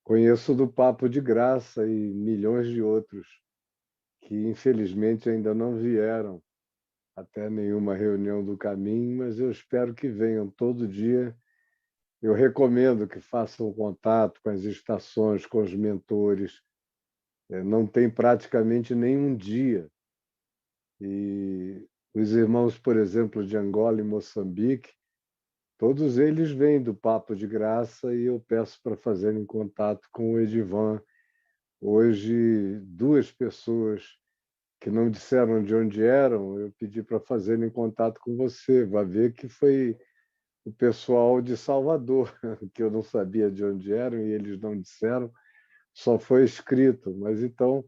Conheço do Papo de Graça e milhões de outros que, infelizmente, ainda não vieram até nenhuma reunião do caminho, mas eu espero que venham todo dia. Eu recomendo que façam contato com as estações, com os mentores. Não tem praticamente nenhum dia. E os irmãos, por exemplo, de Angola e Moçambique, todos eles vêm do Papo de Graça e eu peço para fazerem contato com o Edivan. Hoje, duas pessoas que não disseram de onde eram, eu pedi para fazerem contato com você. Vai ver que foi o pessoal de Salvador, que eu não sabia de onde eram e eles não disseram, só foi escrito. Mas então,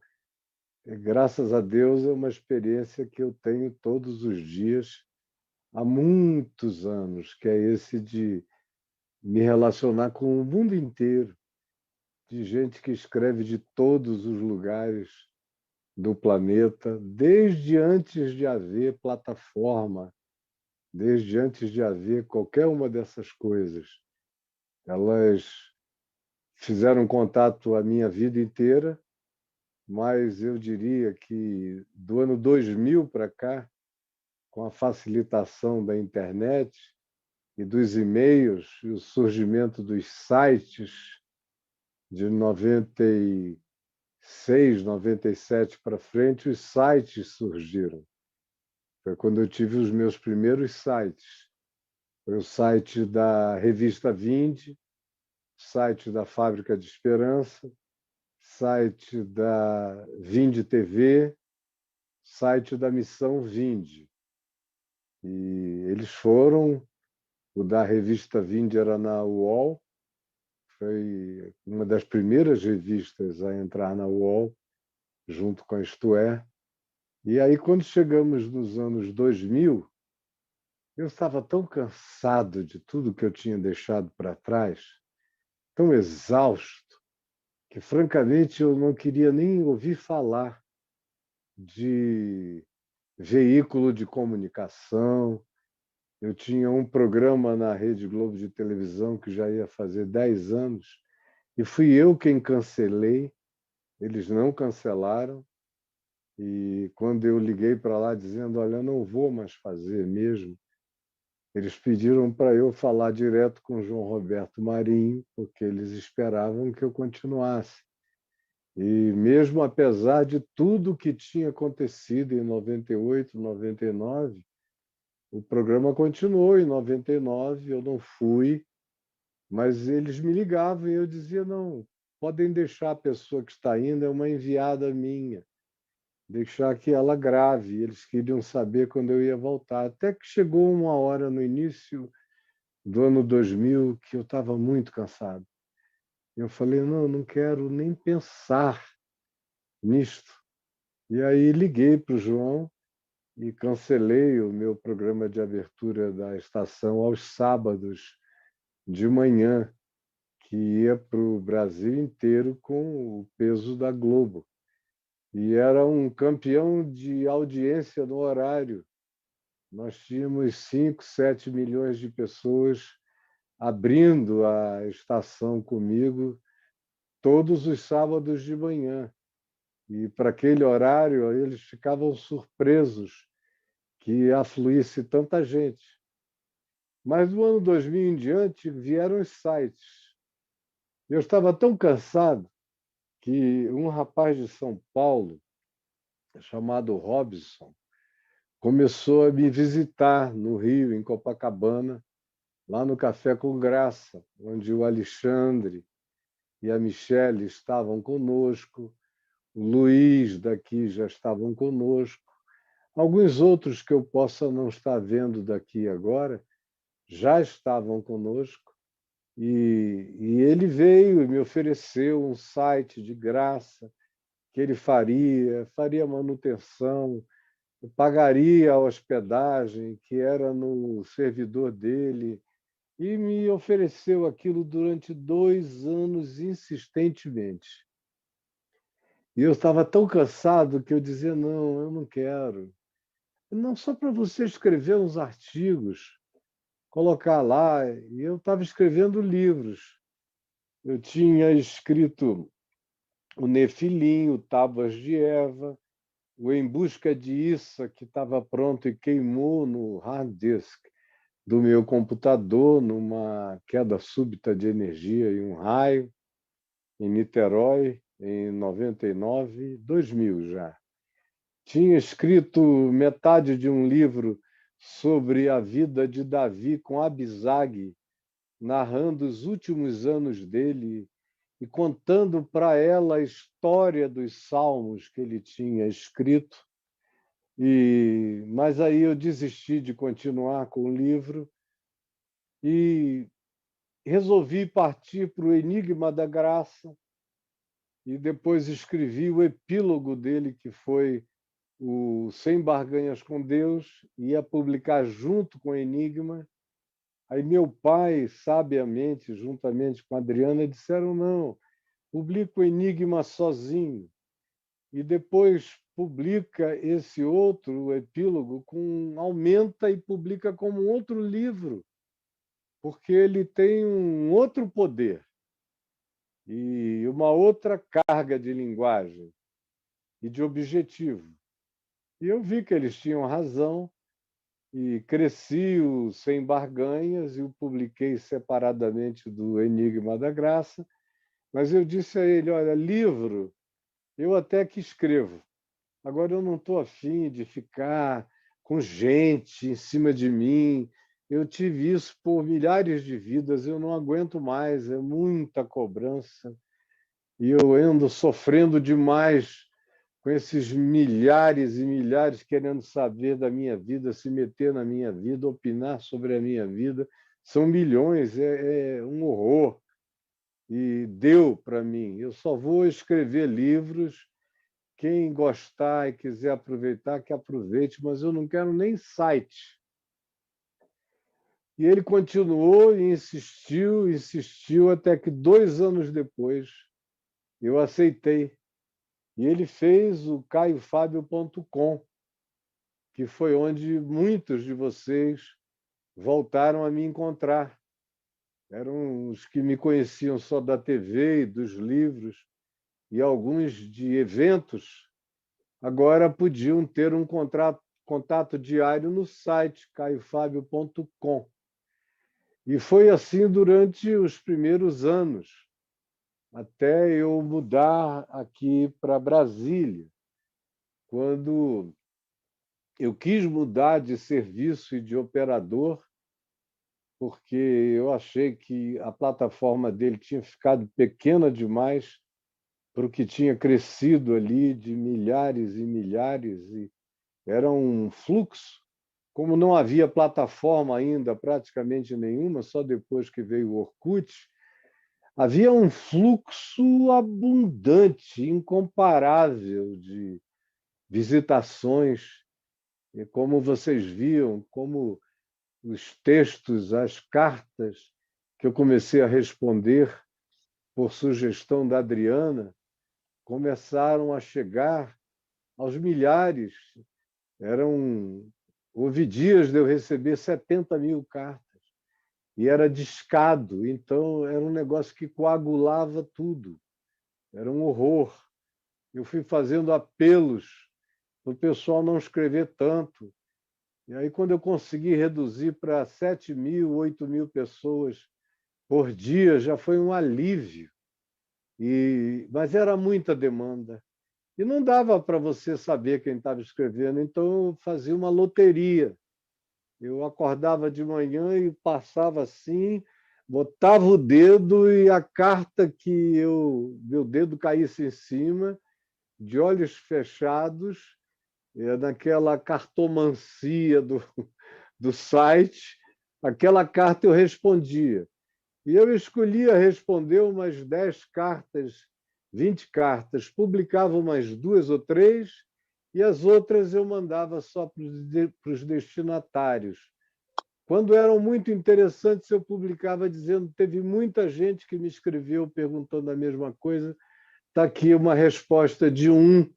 graças a Deus, é uma experiência que eu tenho todos os dias, há muitos anos, que é esse de me relacionar com o mundo inteiro, de gente que escreve de todos os lugares do planeta, desde antes de haver plataforma, desde antes de haver qualquer uma dessas coisas. Elas fizeram contato a minha vida inteira, mas eu diria que do ano 2000 para cá, com a facilitação da internet e dos e-mails e o surgimento dos sites de 96, 97 para frente, os sites surgiram. Foi quando eu tive os meus primeiros sites. Foi o site da revista Vinde, site da Fábrica de Esperança, site da Vinde TV, site da Missão Vinde. E eles foram, o da revista Vinde era na UOL, foi uma das primeiras revistas a entrar na UOL, junto com a Isto É. E aí, quando chegamos nos anos 2000, eu estava tão cansado de tudo que eu tinha deixado para trás, tão exausto, que, francamente, eu não queria nem ouvir falar de veículo de comunicação. Eu tinha um programa na Rede Globo de televisão que já ia fazer 10 anos, e fui eu quem cancelei, eles não cancelaram. E quando eu liguei para lá dizendo, olha, eu não vou mais fazer mesmo, eles pediram para eu falar direto com o João Roberto Marinho, porque eles esperavam que eu continuasse. E mesmo apesar de tudo que tinha acontecido em 98, 99, o programa continuou em 99, eu não fui, mas eles me ligavam e eu dizia, não, podem deixar a pessoa que está indo, é uma enviada minha, deixar que ela grave. Eles queriam saber quando eu ia voltar. Até que chegou uma hora no início do ano 2000 que eu estava muito cansado. Eu falei, não, não quero nem pensar nisto. E aí liguei para o João e cancelei o meu programa de abertura da estação aos sábados de manhã, que ia para o Brasil inteiro com o peso da Globo. E era um campeão de audiência no horário. Nós tínhamos 5, 7 milhões de pessoas abrindo a estação comigo todos os sábados de manhã. E para aquele horário, eles ficavam surpresos que afluísse tanta gente. Mas do ano 2000 em diante vieram os sites. Eu estava tão cansado que um rapaz de São Paulo, chamado Robson, começou a me visitar no Rio, em Copacabana, lá no Café com Graça, onde o Alexandre e a Michele estavam conosco, o Luiz daqui já estavam conosco, alguns outros que eu possa não estar vendo daqui agora já estavam conosco. E ele veio e me ofereceu um site de graça que ele faria manutenção, pagaria a hospedagem, que era no servidor dele, e me ofereceu aquilo durante 2 anos insistentemente. E eu estava tão cansado que eu dizia, não, eu não quero. Não, só para você escrever uns artigos, colocar lá. E eu estava escrevendo livros. Eu tinha escrito o Nefilim, o Tábuas de Eva, o Em Busca de Issa, que estava pronto e queimou no hard disk do meu computador, numa queda súbita de energia e um raio, em Niterói, em 99, 2000 já. Tinha escrito metade de um livro sobre a vida de Davi com Abisag, narrando os últimos anos dele e contando para ela a história dos salmos que ele tinha escrito. Mas aí eu desisti de continuar com o livro e resolvi partir para o Enigma da Graça e depois escrevi o epílogo dele, que foi o Sem Barganhas com Deus, ia publicar junto com o Enigma. Aí meu pai, sabiamente, juntamente com a Adriana, disseram: não, publica o Enigma sozinho e depois publica esse outro, o epílogo, aumenta e publica como um outro livro, porque ele tem um outro poder e uma outra carga de linguagem e de objetivo. E eu vi que eles tinham razão e cresci o Sem Barganhas e o publiquei separadamente do Enigma da Graça, mas eu disse a ele: olha, livro eu até que escrevo, agora eu não estou afim de ficar com gente em cima de mim. Eu tive isso por milhares de vidas, eu não aguento mais, é muita cobrança. E eu ando sofrendo demais com esses milhares e milhares querendo saber da minha vida, se meter na minha vida, opinar sobre a minha vida. São milhões, é um horror. E deu para mim. Eu só vou escrever livros. Quem gostar e quiser aproveitar, que aproveite, mas eu não quero nem site. E ele continuou e insistiu, insistiu, até que 2 anos depois eu aceitei. E ele fez o caiofabio.com, que foi onde muitos de vocês voltaram a me encontrar. Eram os que me conheciam só da TV e dos livros, e alguns de eventos, agora podiam ter um contato diário no site caiofabio.com. E foi assim durante os primeiros anos, até eu mudar aqui para Brasília. Quando eu quis mudar de serviço e de operador, porque eu achei que a plataforma dele tinha ficado pequena demais para o que tinha crescido ali de milhares e milhares, e era um fluxo. Como não havia plataforma ainda, praticamente nenhuma, só depois que veio o Orkut, havia um fluxo abundante, incomparável de visitações. E como vocês viam, como os textos, as cartas que eu comecei a responder por sugestão da Adriana, começaram a chegar aos milhares. Houve dias de eu receber 70 mil cartas. E era discado, então era um negócio que coagulava tudo. Era um horror. Eu fui fazendo apelos para o pessoal não escrever tanto. E aí, quando eu consegui reduzir para 7.000, 8.000 pessoas por dia, já foi um alívio. Mas era muita demanda. E não dava para você saber quem estava escrevendo, então eu fazia uma loteria. Eu acordava de manhã e passava assim, botava o dedo e a carta que meu dedo caísse em cima, de olhos fechados, naquela cartomancia do site, aquela carta eu respondia. E eu escolhia responder umas 10 cartas, 20 cartas, publicava umas 2 ou 3 e as outras eu mandava só para os destinatários. Quando eram muito interessantes, eu publicava dizendo: teve muita gente que me escreveu perguntando a mesma coisa, está aqui uma resposta de um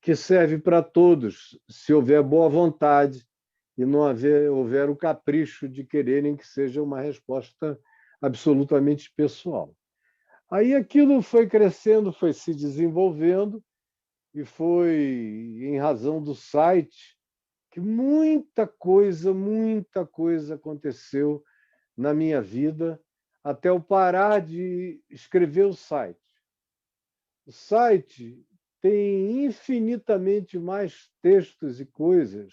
que serve para todos, se houver boa vontade e não houver o capricho de quererem que seja uma resposta absolutamente pessoal. Aí aquilo foi crescendo, foi se desenvolvendo, e foi em razão do site que muita coisa aconteceu na minha vida até eu parar de escrever o site. O site tem infinitamente mais textos e coisas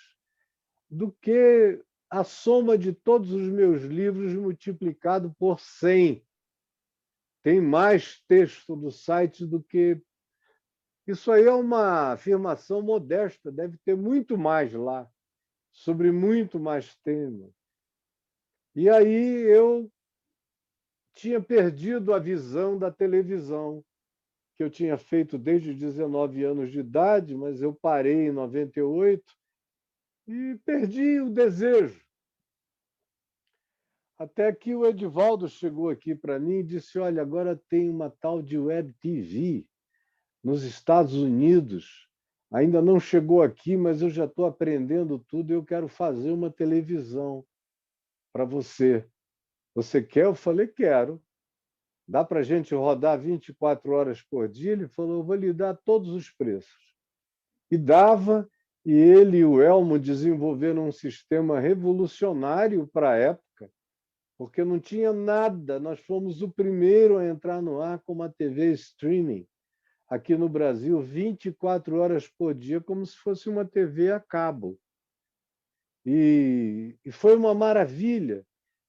do que a soma de todos os meus livros multiplicado por 100. Tem mais texto do site do que... Isso aí é uma afirmação modesta, deve ter muito mais lá, sobre muito mais temas. E aí eu tinha perdido a visão da televisão, que eu tinha feito desde 19 anos de idade, mas eu parei em 98 e perdi o desejo. Até que o Edivaldo chegou aqui para mim e disse: olha, agora tem uma tal de Web TV nos Estados Unidos. Ainda não chegou aqui, mas eu já estou aprendendo tudo e eu quero fazer uma televisão para você. Você quer? Eu falei, quero. Dá para a gente rodar 24 horas por dia? Ele falou, eu vou lhe dar todos os preços. E dava, e ele e o Elmo desenvolveram um sistema revolucionário para a época, porque não tinha nada. Nós fomos o primeiro a entrar no ar com uma TV streaming aqui no Brasil, 24 horas por dia, como se fosse uma TV a cabo. E foi uma maravilha,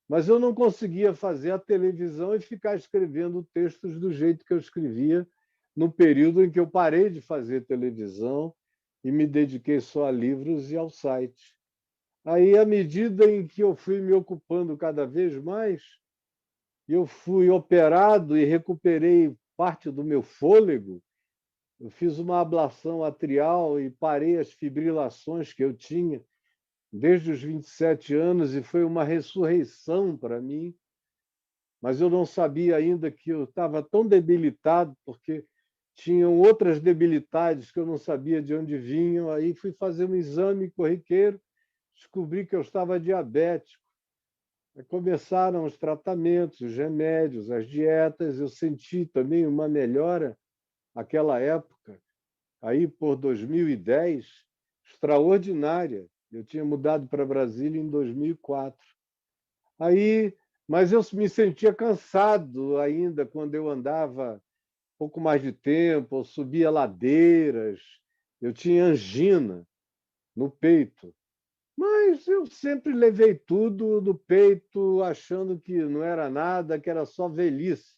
mas eu não conseguia fazer a televisão e ficar escrevendo textos do jeito que eu escrevia no período em que eu parei de fazer televisão e me dediquei só a livros e ao site. Aí, à medida em que eu fui me ocupando cada vez mais, eu fui operado e recuperei parte do meu fôlego. Eu fiz uma ablação atrial e parei as fibrilações que eu tinha desde os 27 anos, e foi uma ressurreição para mim. Mas eu não sabia ainda que eu estava tão debilitado, porque tinham outras debilidades que eu não sabia de onde vinham. Aí fui fazer um exame corriqueiro, descobri que eu estava diabético. Aí começaram os tratamentos, os remédios, as dietas. Eu senti também uma melhora naquela época, aí por 2010, extraordinária. Eu tinha mudado para Brasília em 2004. Aí, mas eu me sentia cansado ainda quando eu andava um pouco mais de tempo, eu subia ladeiras, eu tinha angina no peito. Mas eu sempre levei tudo no peito, achando que não era nada, que era só velhice,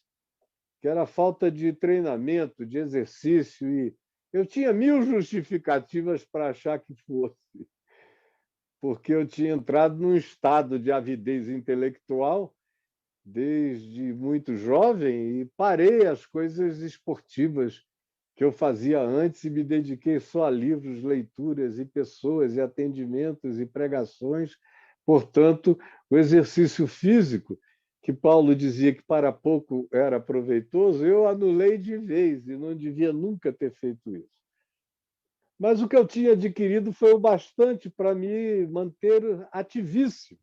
que era falta de treinamento, de exercício. E eu tinha mil justificativas para achar que fosse, porque eu tinha entrado num estado de avidez intelectual desde muito jovem e parei as coisas esportivas que eu fazia antes e me dediquei só a livros, leituras e pessoas e atendimentos e pregações. Portanto, o exercício físico, que Paulo dizia que para pouco era proveitoso, eu anulei de vez e não devia nunca ter feito isso. Mas o que eu tinha adquirido foi o bastante para me manter ativíssimo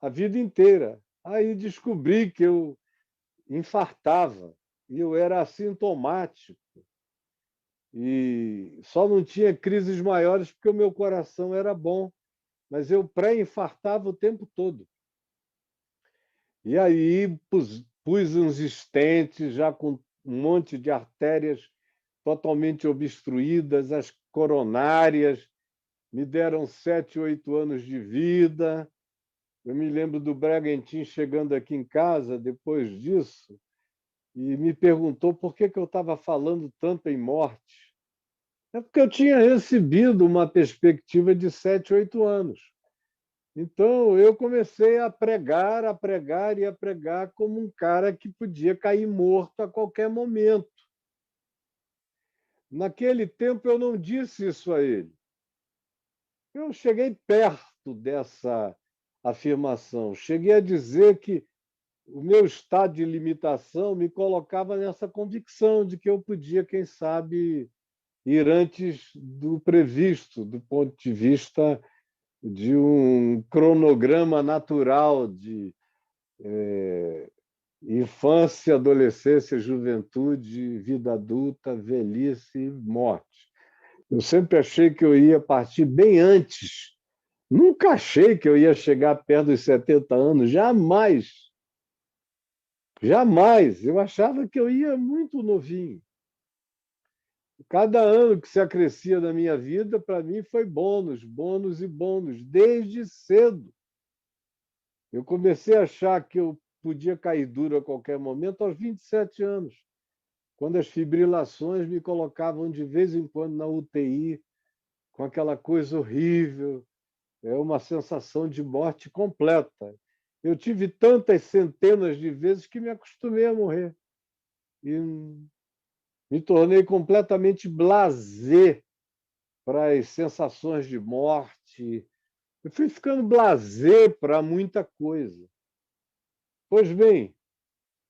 a vida inteira. Aí descobri que eu infartava e eu era assintomático. E só não tinha crises maiores porque o meu coração era bom, mas eu pré-infartava o tempo todo. E aí pus uns estentes já com um monte de artérias totalmente obstruídas, as coronárias, me deram 7, 8 anos de vida. Eu me lembro do Bragantino chegando aqui em casa depois disso e me perguntou por que eu estava falando tanto em morte. É porque eu tinha recebido uma perspectiva de 7, 8 anos. Então, eu comecei a pregar e a pregar como um cara que podia cair morto a qualquer momento. Naquele tempo, eu não disse isso a ele. Eu cheguei perto dessa afirmação. Cheguei a dizer que o meu estado de limitação me colocava nessa convicção de que eu podia, quem sabe, ir antes do previsto, do ponto de vista de um cronograma natural infância, adolescência, juventude, vida adulta, velhice e morte. Eu sempre achei que eu ia partir bem antes. Nunca achei que eu ia chegar perto dos 70 anos, jamais. Jamais. Eu achava que eu ia muito novinho. Cada ano que se acrescia na minha vida, para mim, foi bônus, bônus e bônus, desde cedo. Eu comecei a achar que eu podia cair duro a qualquer momento aos 27 anos, quando as fibrilações me colocavam de vez em quando na UTI, com aquela coisa horrível, uma sensação de morte completa. Eu tive tantas centenas de vezes que me acostumei a morrer. E me tornei completamente blasé para as sensações de morte. Eu fui ficando blasé para muita coisa. Pois bem,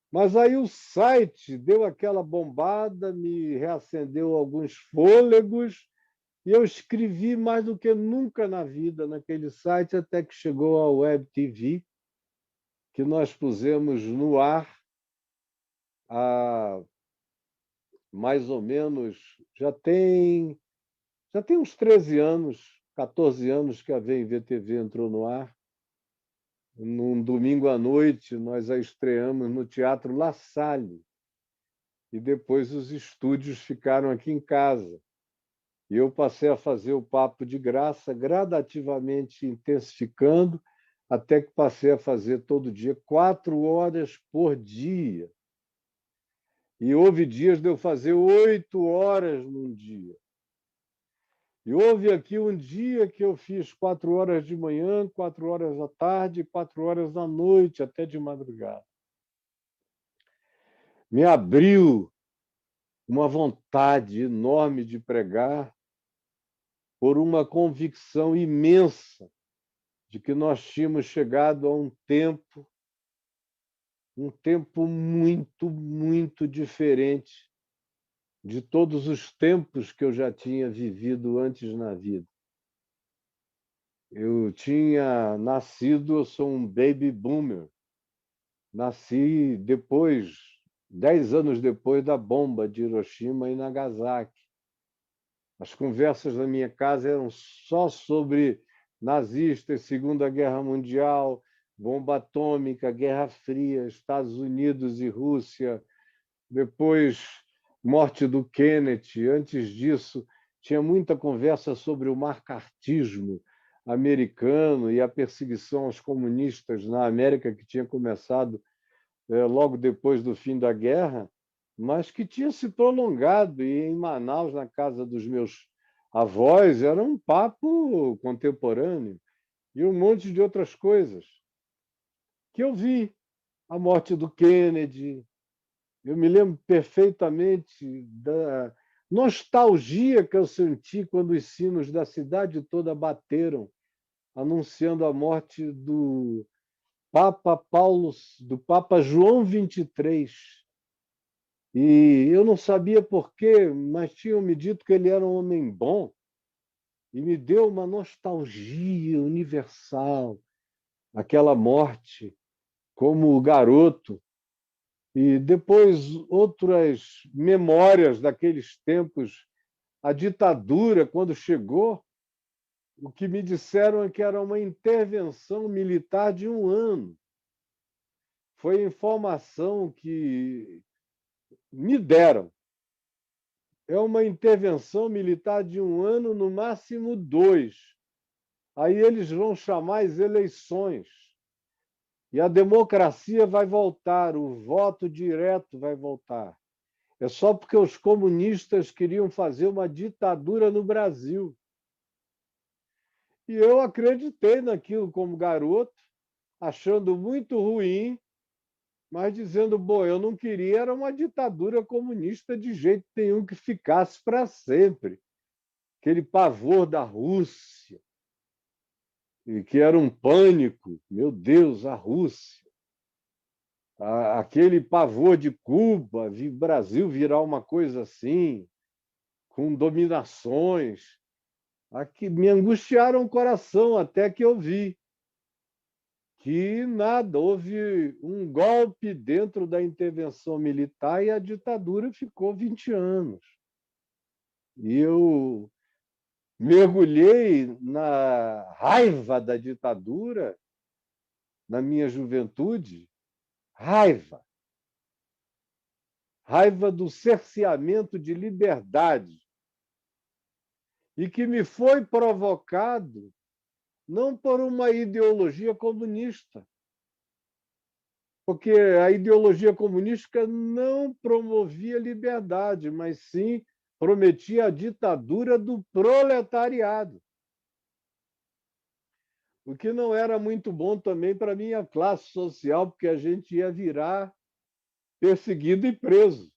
mas aí o site deu aquela bombada, me reacendeu alguns fôlegos e eu escrevi mais do que nunca na vida naquele site, até que chegou a Web TV, que nós pusemos no ar há mais ou menos, já tem uns 13 anos, 14 anos que a VMVTV entrou no ar. Num domingo à noite, nós a estreamos no Teatro La Salle. E depois os estúdios ficaram aqui em casa. E eu passei a fazer o Papo de Graça, gradativamente intensificando, até que passei a fazer todo dia, 4 horas por dia. E houve dias de eu fazer 8 horas num dia. E houve aqui um dia que eu fiz 4 horas de manhã, 4 horas da tarde, 4 horas da noite, até de madrugada. Me abriu uma vontade enorme de pregar por uma convicção imensa de que nós tínhamos chegado a um tempo muito, muito diferente de todos os tempos que eu já tinha vivido antes na vida. Eu tinha nascido, eu sou um baby boomer. Nasci depois, 10 anos depois da bomba de Hiroshima e Nagasaki. As conversas na minha casa eram só sobre nazistas, Segunda Guerra Mundial, bomba atômica, Guerra Fria, Estados Unidos e Rússia. Depois, morte do Kennedy. Antes disso, tinha muita conversa sobre o macartismo americano e a perseguição aos comunistas na América, que tinha começado logo depois do fim da guerra, mas que tinha se prolongado. E em Manaus, na casa dos meus avós, era um papo contemporâneo e um monte de outras coisas que eu vi. A morte do Kennedy. Eu me lembro perfeitamente da nostalgia que eu senti quando os sinos da cidade toda bateram, anunciando a morte do Papa João XXIII. E eu não sabia por quê, mas tinham me dito que ele era um homem bom e me deu uma nostalgia universal, aquela morte como garoto. E depois outras memórias daqueles tempos, a ditadura, quando chegou, o que me disseram é que era uma intervenção militar de 1 ano. Foi a informação que me deram. É uma intervenção militar de 1 ano, no máximo 2. Aí eles vão chamar as eleições. E a democracia vai voltar, o voto direto vai voltar. É só porque os comunistas queriam fazer uma ditadura no Brasil. E eu acreditei naquilo como garoto, achando muito ruim, mas dizendo, bom, eu não queria era uma ditadura comunista de jeito nenhum que ficasse para sempre. Aquele pavor da Rússia, e que era um pânico, meu Deus, a Rússia. Aquele pavor de Cuba, de Brasil virar uma coisa assim, com dominações, que me angustiaram o coração até que eu vi que nada, houve um golpe dentro da intervenção militar e a ditadura ficou 20 anos. E eu mergulhei na raiva da ditadura na minha juventude, raiva. Raiva do cerceamento de liberdade, e que me foi provocado não por uma ideologia comunista, porque a ideologia comunista não promovia liberdade, mas sim prometia a ditadura do proletariado, o que não era muito bom também para a minha classe social, porque a gente ia virar perseguido e preso.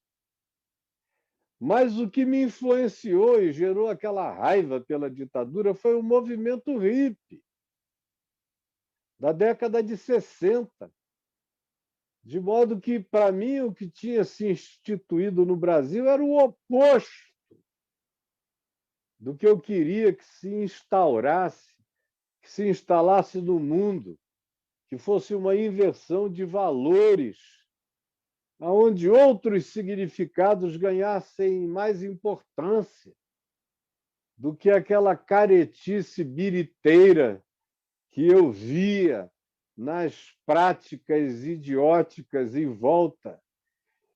Mas o que me influenciou e gerou aquela raiva pela ditadura foi o movimento hippie da década de 60. De modo que, para mim, o que tinha se instituído no Brasil era o oposto do que eu queria que se instaurasse, que se instalasse no mundo, que fosse uma inversão de valores, onde outros significados ganhassem mais importância do que aquela caretice biriteira que eu via nas práticas idióticas em volta.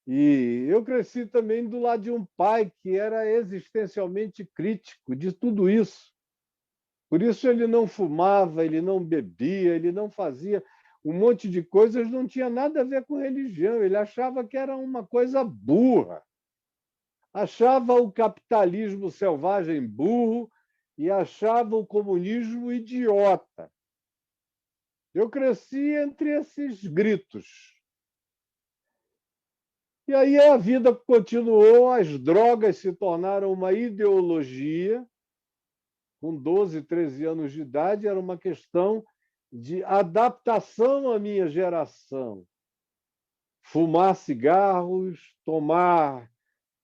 E eu cresci também do lado de um pai que era existencialmente crítico de tudo isso. Por isso ele não fumava, ele não bebia, ele não fazia um monte de coisas, não tinha nada a ver com religião. Ele achava que era uma coisa burra. Achava o capitalismo selvagem burro e achava o comunismo idiota. Eu cresci entre esses gritos. E aí a vida continuou, as drogas se tornaram uma ideologia. Com 12, 13 anos de idade, era uma questão de adaptação à minha geração. Fumar cigarros, tomar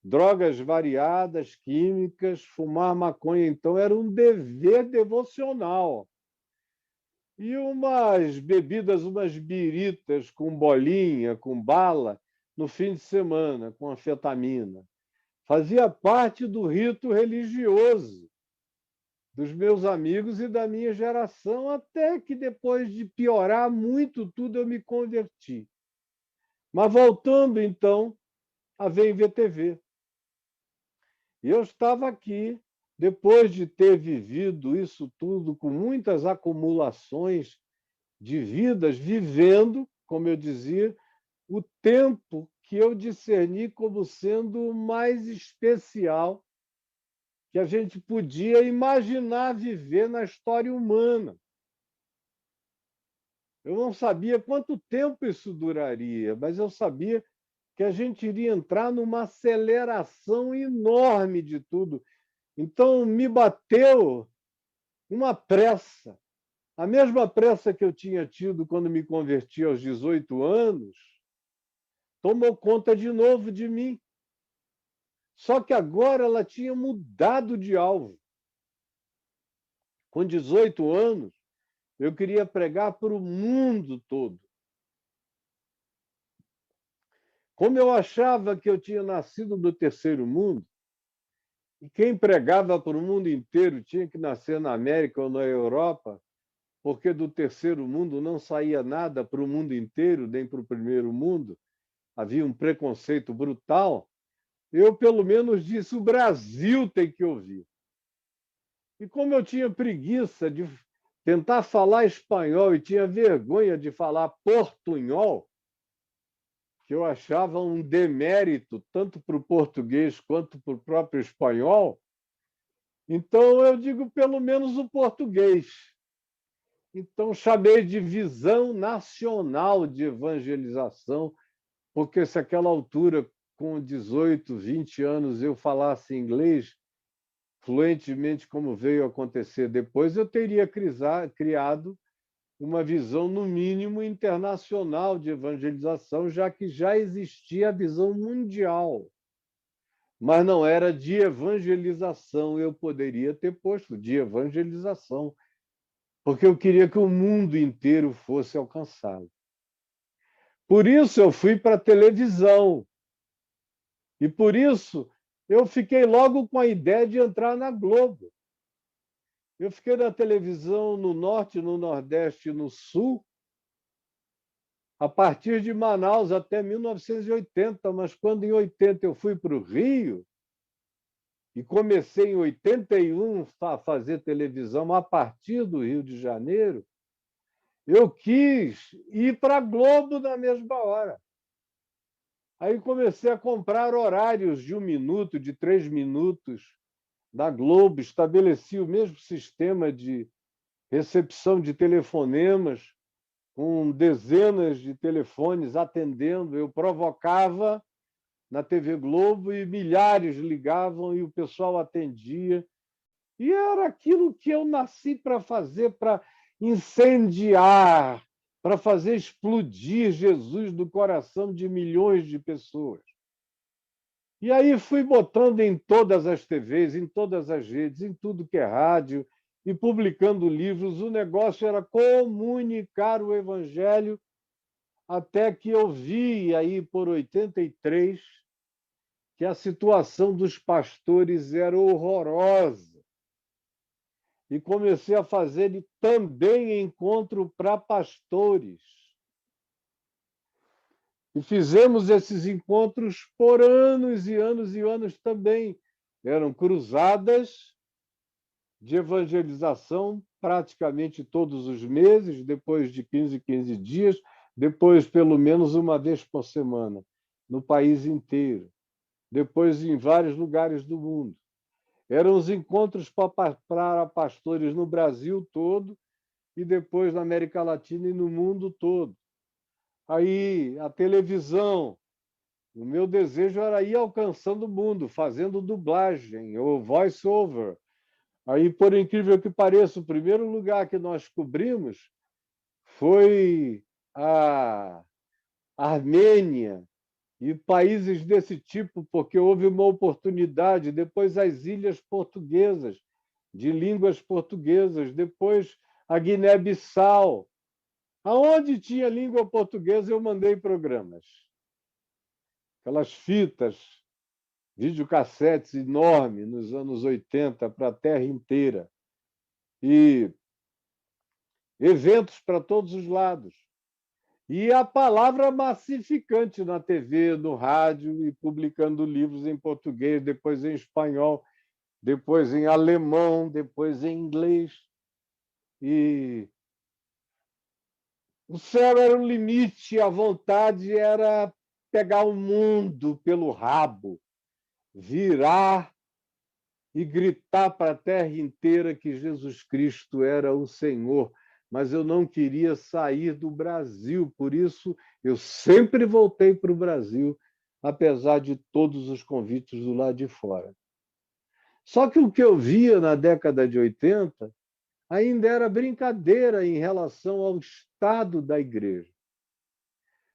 drogas variadas, químicas, fumar maconha, então era um dever devocional. E umas bebidas, umas biritas com bolinha, com bala, no fim de semana, com anfetamina. Fazia parte do rito religioso dos meus amigos e da minha geração, até que depois de piorar muito tudo, eu me converti. Mas voltando, então, a VMVTV. Eu estava aqui, depois de ter vivido isso tudo, com muitas acumulações de vidas, vivendo, como eu dizia, o tempo que eu discerni como sendo o mais especial que a gente podia imaginar viver na história humana. Eu não sabia quanto tempo isso duraria, mas eu sabia que a gente iria entrar numa aceleração enorme de tudo. Então, me bateu uma pressa, a mesma pressa que eu tinha tido quando me converti aos 18 anos, tomou conta de novo de mim. Só que agora ela tinha mudado de alvo. Com 18 anos, eu queria pregar para o mundo todo. Como eu achava que eu tinha nascido do terceiro mundo, e quem pregava para o mundo inteiro tinha que nascer na América ou na Europa, porque do terceiro mundo não saía nada para o mundo inteiro, nem para o primeiro mundo, havia um preconceito brutal, eu pelo menos disse, o Brasil tem que ouvir. E como eu tinha preguiça de tentar falar espanhol e tinha vergonha de falar portunhol, que eu achava um demérito tanto para o português quanto para o próprio espanhol, então eu digo pelo menos o português. Então chamei de visão nacional de evangelização, porque se àquela altura, com 18, 20 anos, eu falasse inglês fluentemente, como veio acontecer depois, eu teria criado uma visão, no mínimo, internacional de evangelização, já que já existia a visão mundial. Mas não era de evangelização, eu poderia ter posto de evangelização, porque eu queria que o mundo inteiro fosse alcançado. Por isso eu fui para a televisão. E por isso eu fiquei logo com a ideia de entrar na Globo. Eu fiquei na televisão no Norte, no Nordeste e no Sul, a partir de Manaus até 1980, mas quando em 80 eu fui para o Rio, e comecei em 81 a fazer televisão a partir do Rio de Janeiro, eu quis ir para a Globo na mesma hora. Aí comecei a comprar horários de 1 minuto, de 3 minutos da Globo, estabeleci o mesmo sistema de recepção de telefonemas, com dezenas de telefones atendendo. Eu provocava na TV Globo e milhares ligavam e o pessoal atendia. E era aquilo que eu nasci para fazer, para incendiar, para fazer explodir Jesus do coração de milhões de pessoas. E aí fui botando em todas as TVs, em todas as redes, em tudo que é rádio, e publicando livros. O negócio era comunicar o Evangelho, até que eu vi aí por 83 que a situação dos pastores era horrorosa. E comecei a fazer também encontro para pastores. E fizemos esses encontros por anos e anos e anos também. Eram cruzadas de evangelização praticamente todos os meses, depois de 15 dias, depois pelo menos uma vez por semana, no país inteiro, depois em vários lugares do mundo. Eram os encontros para pastores no Brasil todo e depois na América Latina e no mundo todo. Aí a televisão, o meu desejo era ir alcançando o mundo, fazendo dublagem ou voice-over. Aí, por incrível que pareça, o primeiro lugar que nós cobrimos foi a Armênia e países desse tipo, porque houve uma oportunidade. Depois as ilhas portuguesas, de línguas portuguesas, depois a Guiné-Bissau. Aonde tinha língua portuguesa, eu mandei programas. Aquelas fitas, videocassetes enormes nos anos 80 para a terra inteira. E eventos para todos os lados. E a palavra massificante na TV, no rádio, e publicando livros em português, depois em espanhol, depois em alemão, depois em inglês. E o céu era o limite, a vontade era pegar o mundo pelo rabo, virar e gritar para a terra inteira que Jesus Cristo era o Senhor. Mas eu não queria sair do Brasil, por isso eu sempre voltei para o Brasil, apesar de todos os convites do lado de fora. Só que o que eu via na década de 80 ainda era brincadeira em relação ao estado da igreja.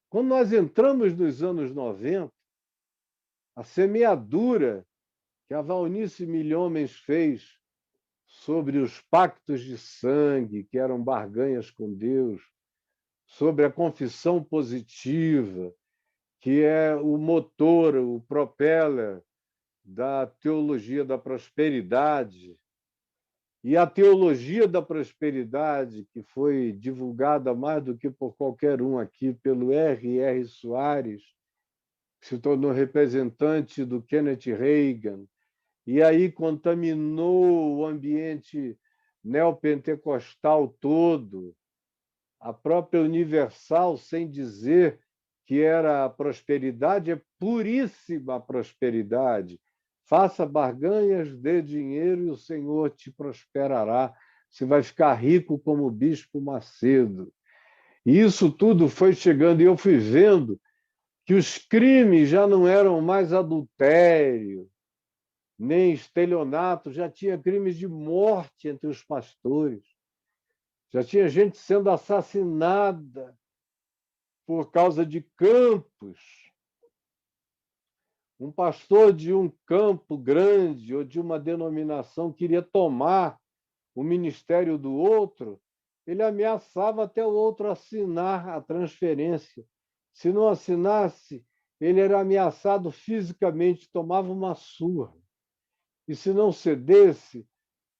Quando nós entramos nos anos 90, a semeadura que a Valnice Milhomens fez sobre os pactos de sangue, que eram barganhas com Deus, sobre a confissão positiva, que é o motor, o propeller da teologia da prosperidade, e a teologia da prosperidade, que foi divulgada mais do que por qualquer um aqui pelo R.R. Soares, que se tornou representante do Kenneth Reagan, e aí contaminou o ambiente neopentecostal todo, a própria Universal, sem dizer que era a prosperidade, é puríssima a prosperidade. Faça barganhas, dê dinheiro e o Senhor te prosperará. Você vai ficar rico como o Bispo Macedo. E isso tudo foi chegando, e eu fui vendo que os crimes já não eram mais adultério, nem estelionato, já tinha crimes de morte entre os pastores. Já tinha gente sendo assassinada por causa de campos. Um pastor de um campo grande ou de uma denominação queria tomar o ministério do outro, ele ameaçava até o outro assinar a transferência. Se não assinasse, ele era ameaçado fisicamente, tomava uma surra. E se não cedesse,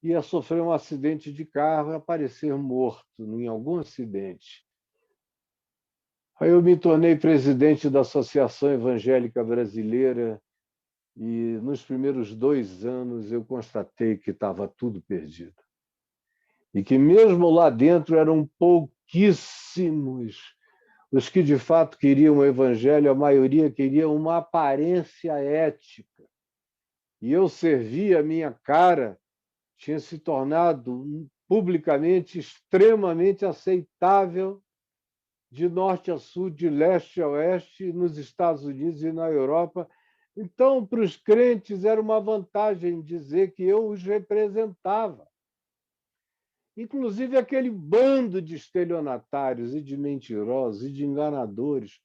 ia sofrer um acidente de carro e aparecer morto em algum acidente. Aí eu me tornei presidente da Associação Evangélica Brasileira e nos primeiros 2 anos eu constatei que estava tudo perdido. E que mesmo lá dentro eram pouquíssimos os que de fato queriam o evangelho, a maioria queria uma aparência ética. E eu servia a minha cara, tinha se tornado publicamente extremamente aceitável de norte a sul, de leste a oeste, nos Estados Unidos e na Europa. Então, para os crentes, era uma vantagem dizer que eu os representava. Inclusive, aquele bando de estelionatários e de mentirosos e de enganadores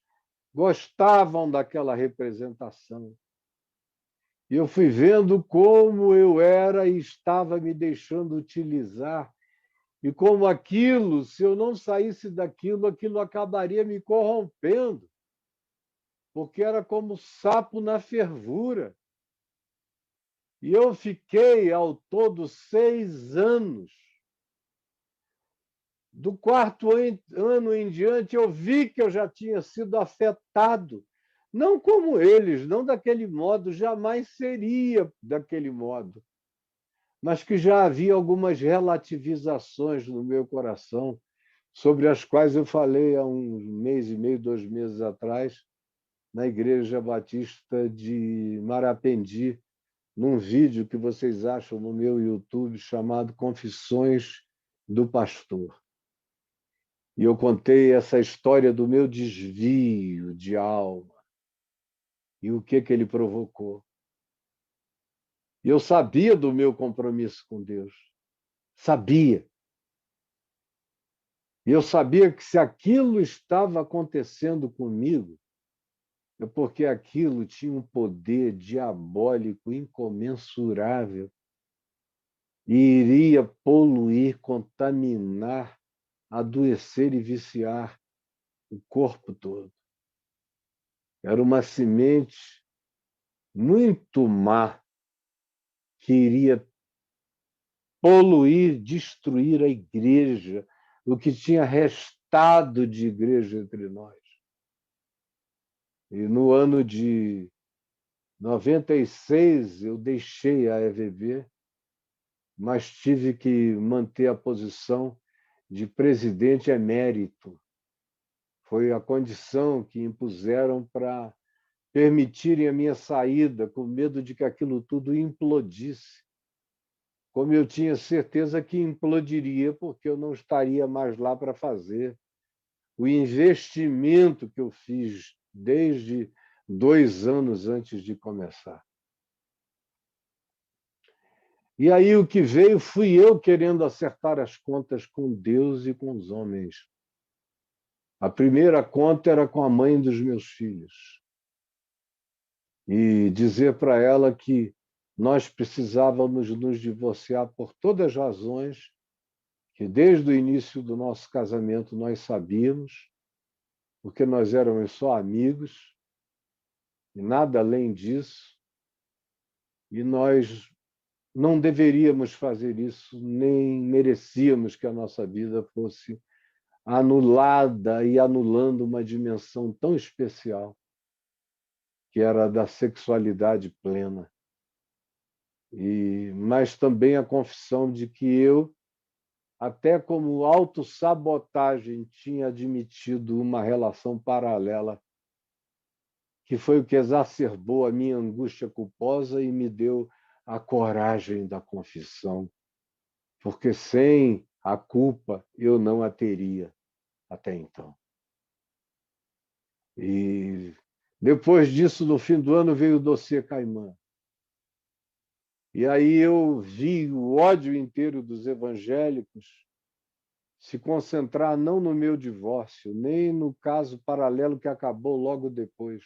gostavam daquela representação. E eu fui vendo como eu era e estava me deixando utilizar, e como aquilo, se eu não saísse daquilo, aquilo acabaria me corrompendo, porque era como sapo na fervura. E eu fiquei, ao todo, 6 anos. Do 4º ano em diante, eu vi que eu já tinha sido afetado. Não como eles, não daquele modo, jamais seria daquele modo. Mas que já havia algumas relativizações no meu coração, sobre as quais eu falei há um mês e meio, 2 meses atrás, na Igreja Batista de Marapendi, num vídeo que vocês acham no meu YouTube chamado Confissões do Pastor. E eu contei essa história do meu desvio de alma e o que ele provocou. E eu sabia do meu compromisso com Deus. Sabia. E eu sabia que se aquilo estava acontecendo comigo, é porque aquilo tinha um poder diabólico incomensurável e iria poluir, contaminar, adoecer e viciar o corpo todo. Era uma semente muito má que iria poluir, destruir a igreja, o que tinha restado de igreja entre nós. E no ano de 96 eu deixei a EVB, mas tive que manter a posição de presidente emérito. Foi a condição que impuseram para permitirem a minha saída, com medo de que aquilo tudo implodisse. Como eu tinha certeza que implodiria, porque eu não estaria mais lá para fazer o investimento que eu fiz desde 2 anos antes de começar. E aí o que veio fui eu querendo acertar as contas com Deus e com os homens. A primeira conta era com a mãe dos meus filhos. E dizer para ela que nós precisávamos nos divorciar por todas as razões que desde o início do nosso casamento nós sabíamos, porque nós éramos só amigos e nada além disso, e nós não deveríamos fazer isso, nem merecíamos que a nossa vida fosse anulada e anulando uma dimensão tão especial, que era a da sexualidade plena. Mas também a confissão de que eu, até como autossabotagem, tinha admitido uma relação paralela, que foi o que exacerbou a minha angústia culposa e me deu a coragem da confissão, porque sem a culpa eu não a teria até então. E depois disso, no fim do ano, veio o dossiê Caimã. E aí eu vi o ódio inteiro dos evangélicos se concentrar não no meu divórcio, nem no caso paralelo que acabou logo depois,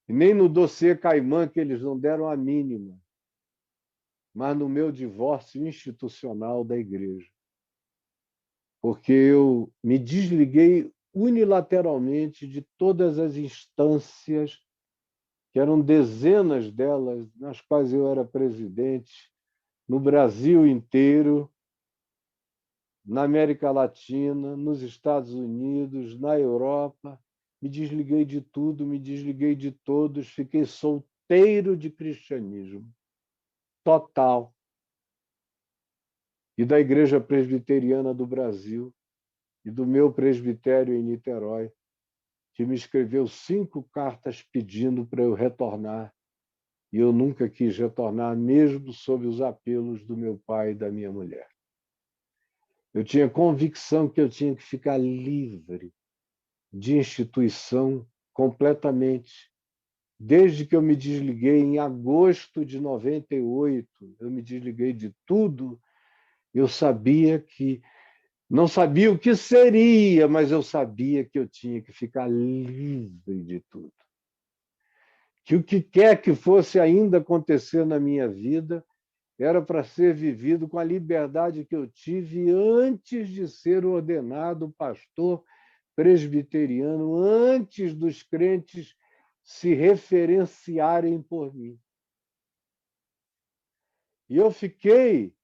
e nem no dossiê Caimã, que eles não deram a mínima, mas no meu divórcio institucional da igreja. porque eu me desliguei unilateralmente de todas as instâncias, que eram dezenas delas, nas quais eu era presidente, no Brasil inteiro, na América Latina, nos Estados Unidos, na Europa. Me desliguei de tudo, me desliguei de todos, fiquei solteiro de cristianismo, total. E da Igreja Presbiteriana do Brasil, e do meu presbitério em Niterói, que me escreveu 5 cartas pedindo para eu retornar. E eu nunca quis retornar, mesmo sob os apelos do meu pai e da minha mulher. Eu tinha convicção que eu tinha que ficar livre de instituição completamente. Desde que eu me desliguei em agosto de 98, eu me desliguei de tudo. Eu sabia que não sabia o que seria, mas eu sabia que eu tinha que ficar livre de tudo. Que o que quer que fosse ainda acontecer na minha vida era para ser vivido com a liberdade que eu tive antes de ser ordenado pastor presbiteriano, antes dos crentes se referenciarem por mim. E eu fiquei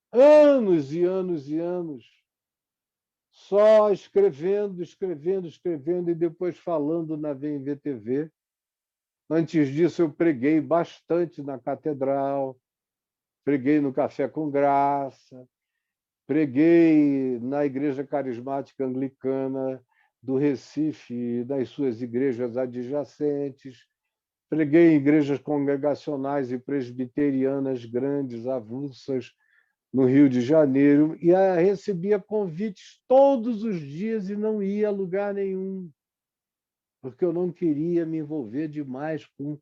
anos e anos e anos só escrevendo, escrevendo, escrevendo e depois falando na VMVTV. Antes disso, eu preguei bastante na catedral, preguei no Café com Graça, preguei na Igreja Carismática Anglicana do Recife e das suas igrejas adjacentes, preguei em igrejas congregacionais e presbiterianas grandes, avulsas, no Rio de Janeiro, e recebia convites todos os dias e não ia a lugar nenhum, porque eu não queria me envolver demais com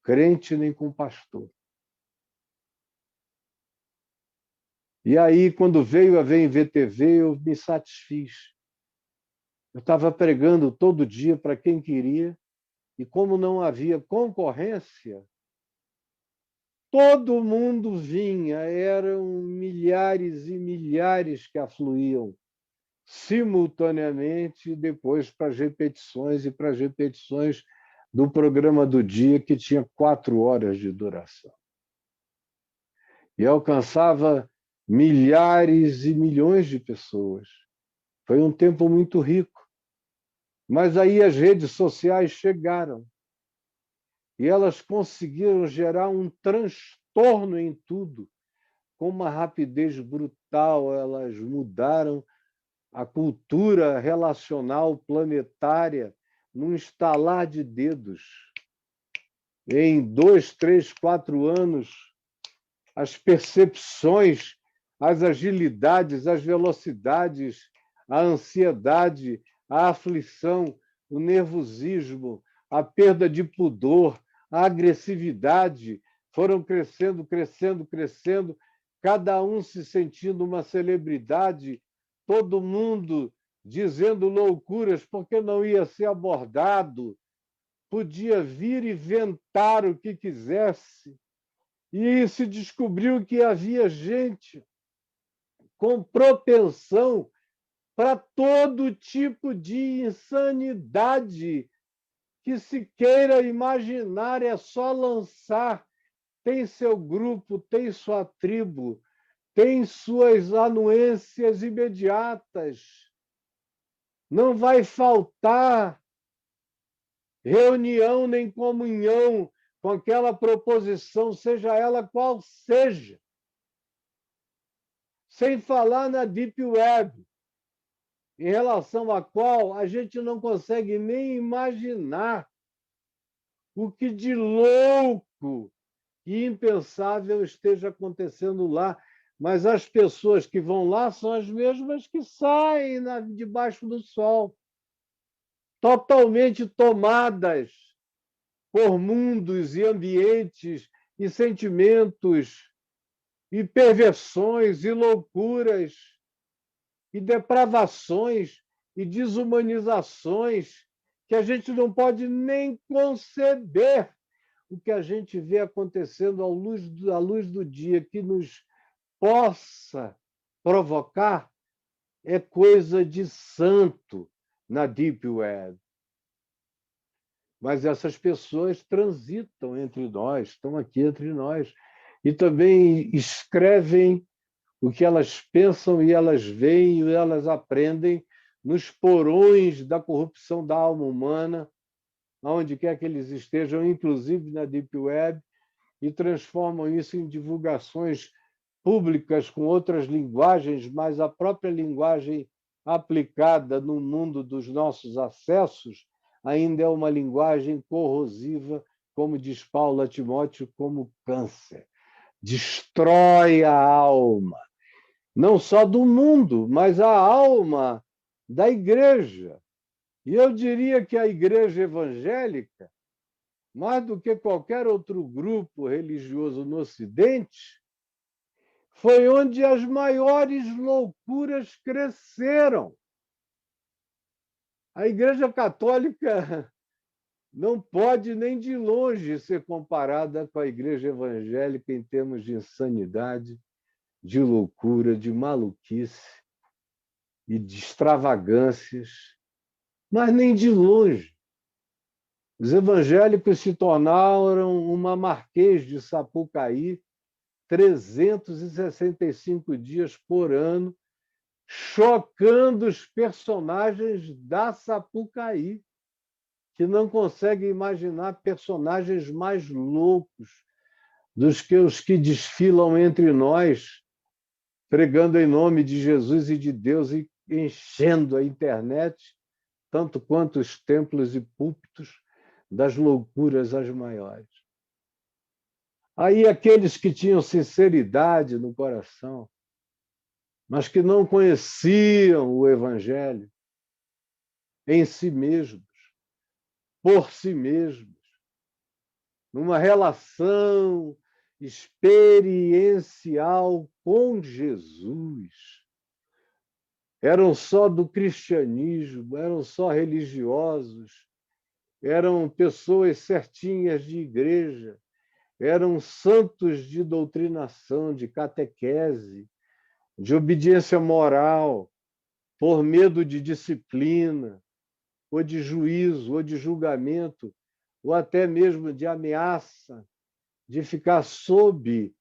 crente nem com pastor. E aí, quando veio a VMVTV, eu me satisfiz. Eu estava pregando todo dia para quem queria, e como não havia concorrência, todo mundo vinha, eram milhares e milhares que afluíam simultaneamente, depois para as repetições e para as repetições do programa do dia, que tinha 4 horas de duração. E alcançava milhares e milhões de pessoas. Foi um tempo muito rico. Mas aí as redes sociais chegaram e elas conseguiram gerar um transtorno em tudo. Com uma rapidez brutal, elas mudaram a cultura relacional planetária num estalar de dedos. Em 2, 3, 4 anos, as percepções, as agilidades, as velocidades, a ansiedade, a aflição, o nervosismo, a perda de pudor, a agressividade foram crescendo, crescendo, crescendo, cada um se sentindo uma celebridade, todo mundo dizendo loucuras porque não ia ser abordado, podia vir e ventar o que quisesse. E se descobriu que havia gente com propensão para todo tipo de insanidade que se queira imaginar, é só lançar. Tem seu grupo, tem sua tribo, tem suas anuências imediatas. Não vai faltar reunião nem comunhão com aquela proposição, seja ela qual seja. Sem falar na Deep Web, em relação à qual a gente não consegue nem imaginar o que de louco e impensável esteja acontecendo lá. Mas as pessoas que vão lá são as mesmas que saem debaixo do sol, totalmente tomadas por mundos e ambientes e sentimentos e perversões e loucuras e depravações e desumanizações que a gente não pode nem conceber o que a gente vê acontecendo à luz do dia, que nos possa provocar é coisa de santo na Deep Web. Mas essas pessoas transitam entre nós, estão aqui entre nós, e também escrevem o que elas pensam e elas veem e elas aprendem nos porões da corrupção da alma humana, aonde quer que eles estejam, inclusive na Deep Web, e transformam isso em divulgações públicas com outras linguagens, mas a própria linguagem aplicada no mundo dos nossos acessos ainda é uma linguagem corrosiva, como diz Paulo a Timóteo, como câncer. Destrói a alma, não só do mundo, mas a alma da igreja. E eu diria que a igreja evangélica, mais do que qualquer outro grupo religioso no Ocidente, foi onde as maiores loucuras cresceram. A Igreja Católica não pode nem de longe ser comparada com a Igreja Evangélica em termos de insanidade, de loucura, de maluquice e de extravagâncias, mas nem de longe. Os evangélicos se tornaram uma Marquês de Sapucaí 365 dias por ano, chocando os personagens da Sapucaí, que não conseguem imaginar personagens mais loucos dos que os que desfilam entre nós, pregando em nome de Jesus e de Deus e enchendo a internet, tanto quanto os templos e púlpitos, das loucuras as maiores. Aí aqueles que tinham sinceridade no coração, mas que não conheciam o Evangelho em si mesmos, por si mesmos, numa relação experiencial com Jesus. Eram só do cristianismo, eram só religiosos, eram pessoas certinhas de igreja, eram santos de doutrinação, de catequese, de obediência moral, por medo de disciplina, ou de juízo, ou de julgamento, ou até mesmo de ameaça, de ficar sob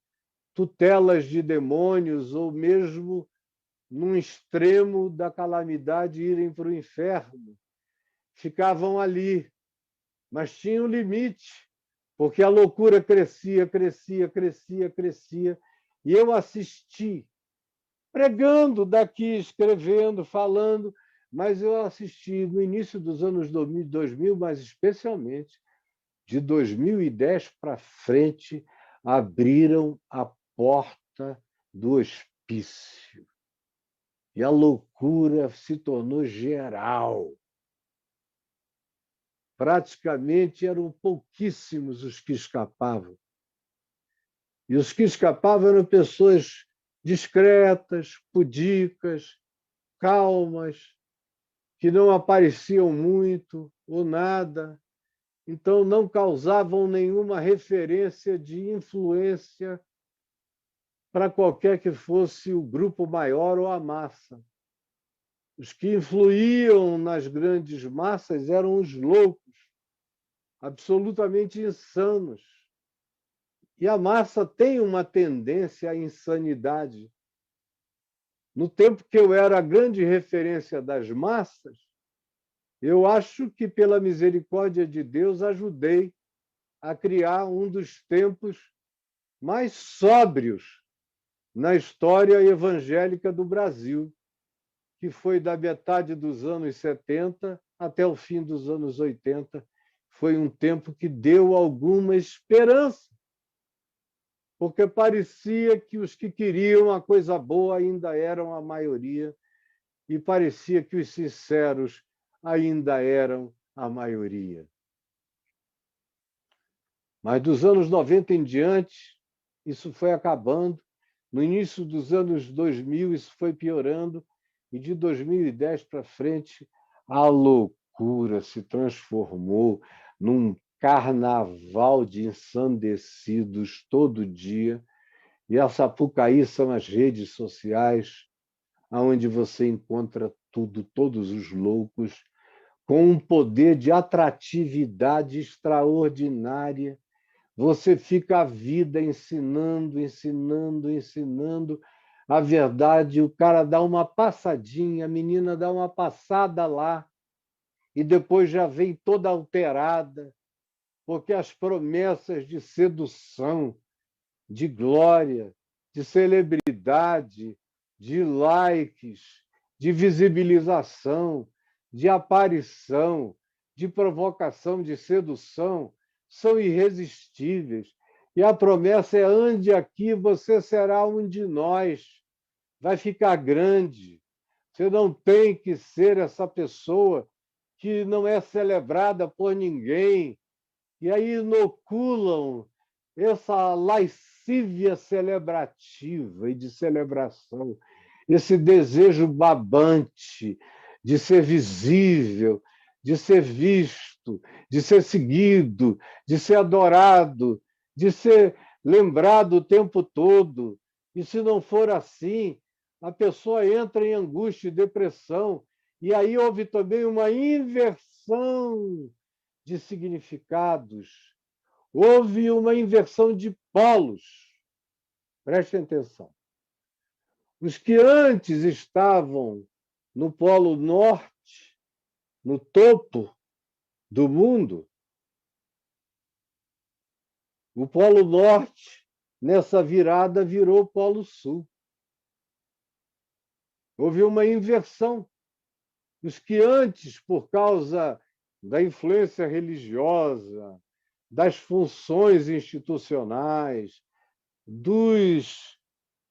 tutelas de demônios, ou mesmo num extremo da calamidade irem para o inferno. Ficavam ali, mas tinham limite, porque a loucura crescia, crescia, crescia, crescia, e eu assisti, pregando daqui, escrevendo, falando, mas eu assisti no início dos anos 2000, mas especialmente de 2010 para frente, abriram a porta do hospício. E a loucura se tornou geral. Praticamente eram pouquíssimos os que escapavam. E os que escapavam eram pessoas discretas, pudicas, calmas, que não apareciam muito ou nada, então não causavam nenhuma referência de influência para qualquer que fosse o grupo maior ou a massa. Os que influíam nas grandes massas eram os loucos, absolutamente insanos. E a massa tem uma tendência à insanidade. No tempo que eu era a grande referência das massas, eu acho que, pela misericórdia de Deus, ajudei a criar um dos tempos mais sóbrios na história evangélica do Brasil, que foi da metade dos anos 70 até o fim dos anos 80. Foi um tempo que deu alguma esperança, porque parecia que os que queriam a coisa boa ainda eram a maioria e parecia que os sinceros ainda eram a maioria. Mas dos anos 90 em diante, isso foi acabando. No início dos anos 2000, isso foi piorando. E de 2010 para frente, a loucura se transformou num carnaval de ensandecidos todo dia. E a Sapucaí são as redes sociais, aonde você encontra tudo, todos os loucos, com um poder de atratividade extraordinária. Você fica a vida ensinando, ensinando, ensinando a verdade. O cara dá uma passadinha, a menina dá uma passada lá, e depois já vem toda alterada, porque as promessas de sedução, de glória, de celebridade, de likes, de visibilização, de aparição, de provocação, de sedução, são irresistíveis. E a promessa é: ande aqui, você será um de nós, vai ficar grande. Você não tem que ser essa pessoa que não é celebrada por ninguém. E aí inoculam essa lascívia celebrativa e de celebração, esse desejo babante de ser visível, de ser visto, de ser seguido, de ser adorado, de ser lembrado o tempo todo. E se não for assim, a pessoa entra em angústia e depressão. E aí houve também uma inversão de significados. Houve uma inversão de polos. Prestem atenção. Os que antes estavam no Polo Norte, no topo do mundo, o Polo Norte, nessa virada, virou o Polo Sul. Houve uma inversão. Os que antes, por causa da influência religiosa, das funções institucionais, dos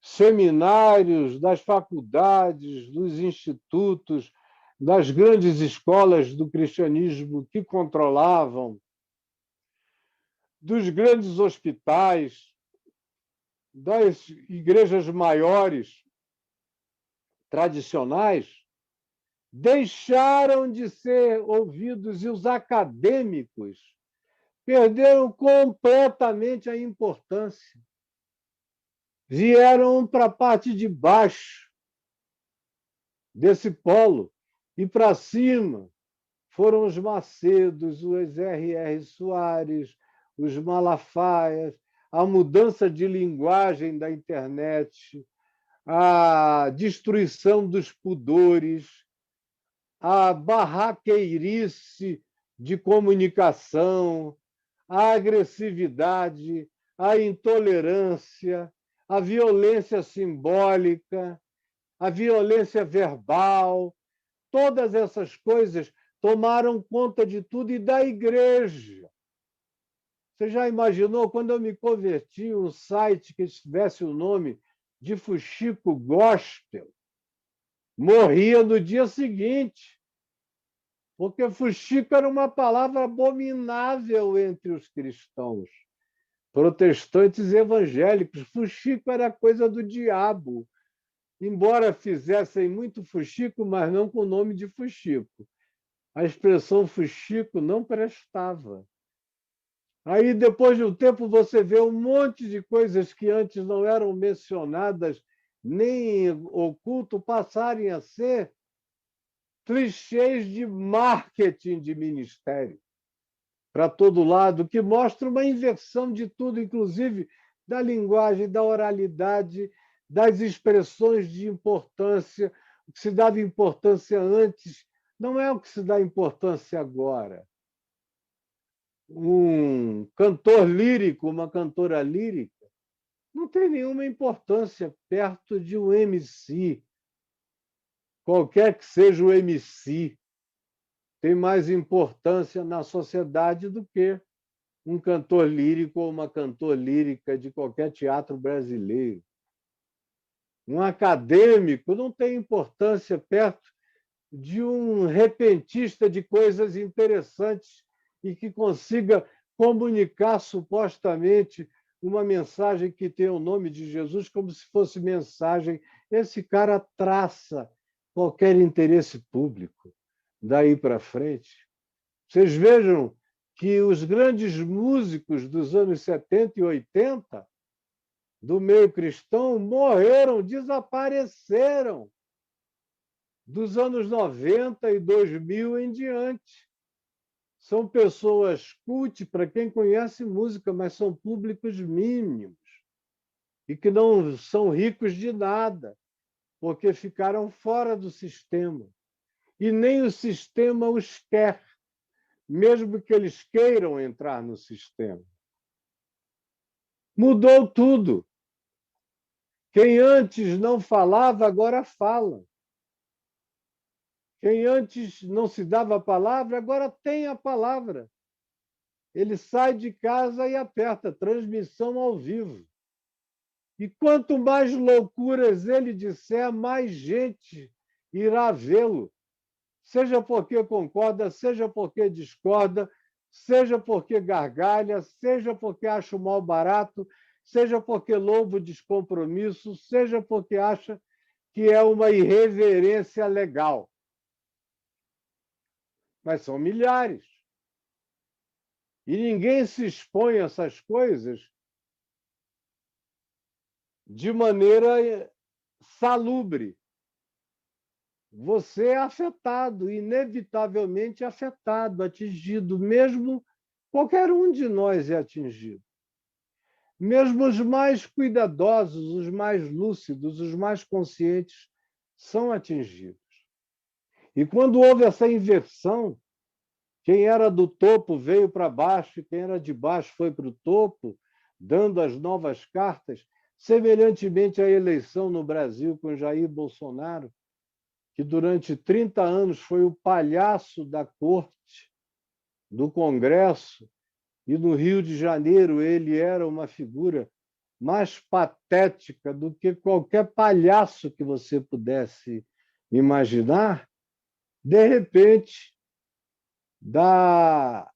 seminários, das faculdades, dos institutos, das grandes escolas do cristianismo que controlavam, dos grandes hospitais, das igrejas maiores, tradicionais, deixaram de ser ouvidos, e os acadêmicos perderam completamente a importância. Vieram para a parte de baixo desse polo, e para cima foram os Macedos, os R.R. Soares, os Malafaias, a mudança de linguagem da internet, a destruição dos pudores, a barraqueirice de comunicação, a agressividade, a intolerância, a violência simbólica, a violência verbal. Todas essas coisas tomaram conta de tudo e da igreja. Você já imaginou, quando eu me converti, um site que tivesse o nome de Fuxico Gospel morria no dia seguinte, porque fuxico era uma palavra abominável entre os cristãos, protestantes e evangélicos. Fuxico era coisa do diabo, embora fizessem muito fuxico, mas não com o nome de fuxico. A expressão fuxico não prestava. Aí, depois de um tempo, você vê um monte de coisas que antes não eram mencionadas nem oculto passarem a ser clichês de marketing de ministério para todo lado, que mostra uma inversão de tudo, inclusive da linguagem, da oralidade, das expressões de importância. O que se dava importância antes não é o que se dá importância agora. Um cantor lírico, uma cantora lírica, não tem nenhuma importância perto de um MC. Qualquer que seja o MC, tem mais importância na sociedade do que um cantor lírico ou uma cantora lírica de qualquer teatro brasileiro. Um acadêmico não tem importância perto de um repentista de coisas interessantes e que consiga comunicar supostamente uma mensagem que tem o nome de Jesus como se fosse mensagem. Esse cara traça qualquer interesse público daí para frente. Vocês vejam que os grandes músicos dos anos 70 e 80 do meio cristão morreram, desapareceram. dos anos 90 e 2000 em diante. São pessoas cult para quem conhece música, mas são públicos mínimos e que não são ricos de nada, porque ficaram fora do sistema. E nem o sistema os quer, mesmo que eles queiram entrar no sistema. Mudou tudo. Quem antes não falava, agora fala. Quem antes não se dava a palavra, agora tem a palavra. Ele sai de casa e aperta transmissão ao vivo. E quanto mais loucuras ele disser, mais gente irá vê-lo. Seja porque concorda, seja porque discorda, seja porque gargalha, seja porque acha o mal barato, seja porque louva o descompromisso, seja porque acha que é uma irreverência legal. Mas são milhares. E ninguém se expõe a essas coisas de maneira salubre. Você é afetado, inevitavelmente afetado, atingido, mesmo qualquer um de nós é atingido. Mesmo os mais cuidadosos, os mais lúcidos, os mais conscientes são atingidos. E quando houve essa inversão, quem era do topo veio para baixo, quem era de baixo foi para o topo, dando as novas cartas, semelhantemente à eleição no Brasil com Jair Bolsonaro, que durante 30 anos foi o palhaço da corte, do Congresso, e no Rio de Janeiro ele era uma figura mais patética do que qualquer palhaço que você pudesse imaginar. De repente, das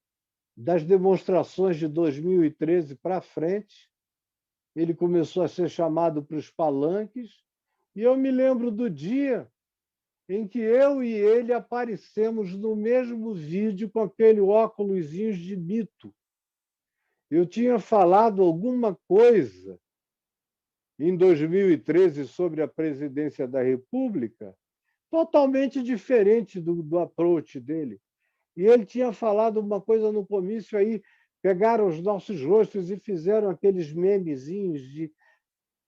demonstrações de 2013 para frente, ele começou a ser chamado para os palanques, e eu me lembro do dia em que eu e ele aparecemos no mesmo vídeo com aquele óculosinhos de mito. Eu tinha falado alguma coisa em 2013 sobre a presidência da República, totalmente diferente do approach dele. E ele tinha falado uma coisa no comício aí, pegaram os nossos rostos e fizeram aqueles memezinhos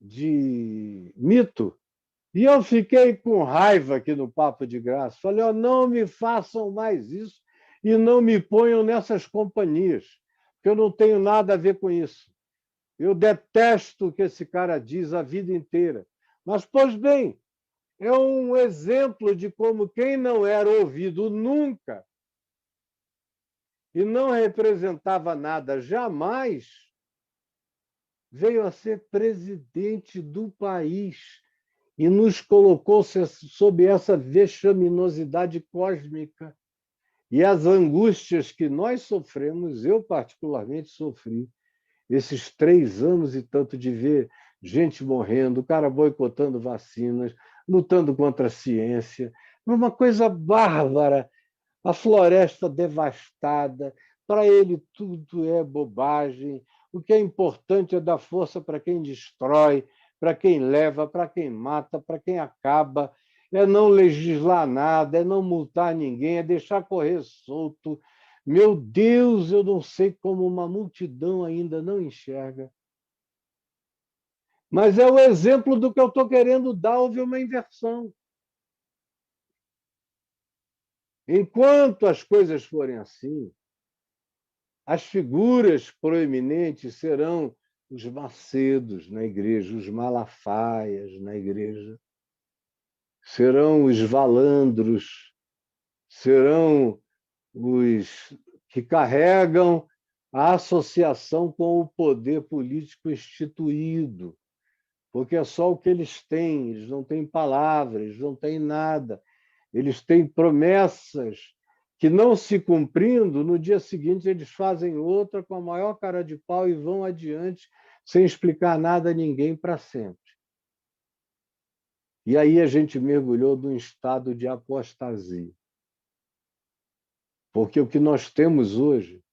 de mito. E eu fiquei com raiva aqui no Papo de Graça. Falei, oh, não me façam mais isso e não me ponham nessas companhias, porque eu não tenho nada a ver com isso. Eu detesto o que esse cara diz a vida inteira. Mas, pois bem, é um exemplo de como quem não era ouvido nunca e não representava nada jamais, veio a ser presidente do país e nos colocou sob essa vexaminosidade cósmica. E as angústias que nós sofremos, eu particularmente sofri, esses 3 anos e tanto de ver gente morrendo, o cara boicotando vacinas, lutando contra a ciência, uma coisa bárbara, a floresta devastada, para ele tudo é bobagem, o que é importante é dar força para quem destrói, para quem leva, para quem mata, para quem acaba, é não legislar nada, é não multar ninguém, é deixar correr solto. Meu Deus, eu não sei como uma multidão ainda não enxerga. Mas é o exemplo do que eu estou querendo dar, houve uma inversão. Enquanto as coisas forem assim, as figuras proeminentes serão os macedos na igreja, os malafaias na igreja, serão os valandros, serão os que carregam a associação com o poder político instituído, porque é só o que eles têm, eles não têm palavras, eles não têm nada, eles têm promessas que, não se cumprindo, no dia seguinte eles fazem outra com a maior cara de pau e vão adiante sem explicar nada a ninguém para sempre. E aí a gente mergulhou num estado de apostasia. Porque o que nós temos hoje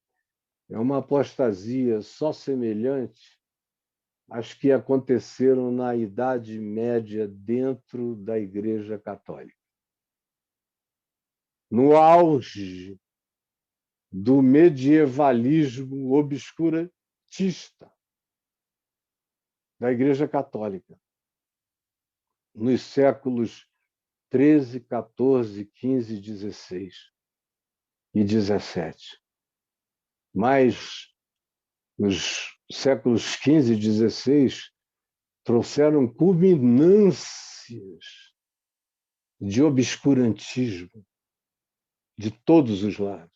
é uma apostasia só semelhante às que aconteceram na Idade Média dentro da Igreja Católica. no auge do medievalismo obscurantista da Igreja Católica, nos séculos 13, 14, 15, 16 e 17. Mas os séculos 15 e 16 trouxeram culminâncias de obscurantismo de todos os lados.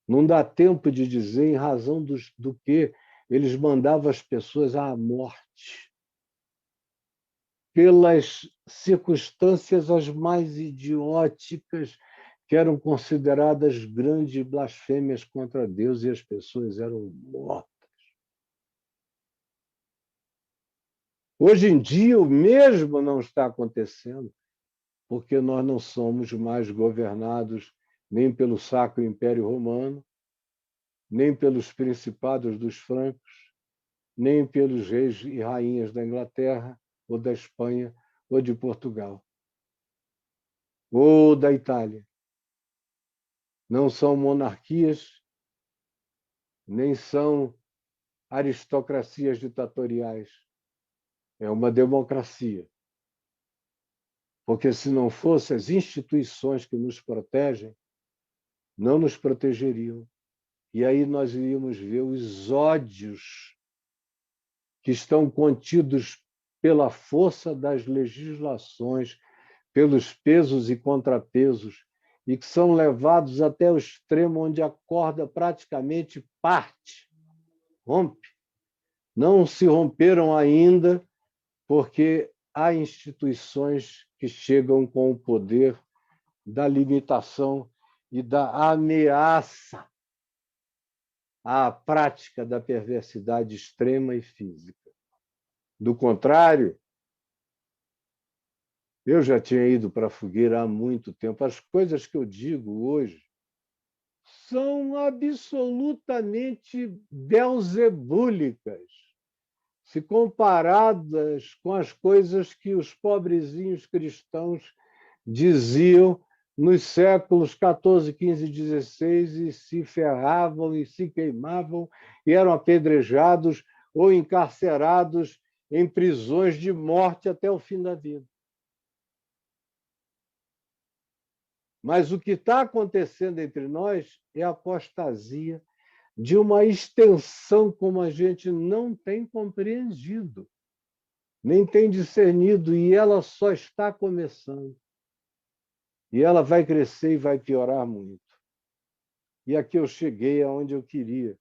Não dá tempo de dizer em razão do que eles mandavam as pessoas à morte pelas circunstâncias as mais idióticas que eram consideradas grandes blasfêmias contra Deus e as pessoas eram mortas. Hoje em dia, o mesmo não está acontecendo, porque nós não somos mais governados nem pelo Sacro Império Romano, nem pelos principados dos francos, nem pelos reis e rainhas da Inglaterra, ou da Espanha, ou de Portugal, ou da Itália. Não são monarquias, nem são aristocracias ditatoriais. É uma democracia. Porque se não fossem as instituições que nos protegem, não nos protegeriam. E aí nós iríamos ver os ódios que estão contidos pela força das legislações, pelos pesos e contrapesos, e que são levados até o extremo onde a corda praticamente parte, rompe. Não se romperam ainda, porque há instituições que chegam com o poder da limitação e da ameaça à prática da perversidade extrema e física. Do contrário, eu já tinha ido para a fogueira há muito tempo. As coisas que eu digo hoje são absolutamente beelzebúlicas, se comparadas com as coisas que os pobrezinhos cristãos diziam nos séculos 14, 15, 16 e se ferravam e se queimavam e eram apedrejados ou encarcerados em prisões de morte até o fim da vida. Mas o que está acontecendo entre nós é a apostasia de uma extensão como a gente não tem compreendido, nem tem discernido, e ela só está começando. E ela vai crescer e vai piorar muito. E aqui eu cheguei aonde eu queria,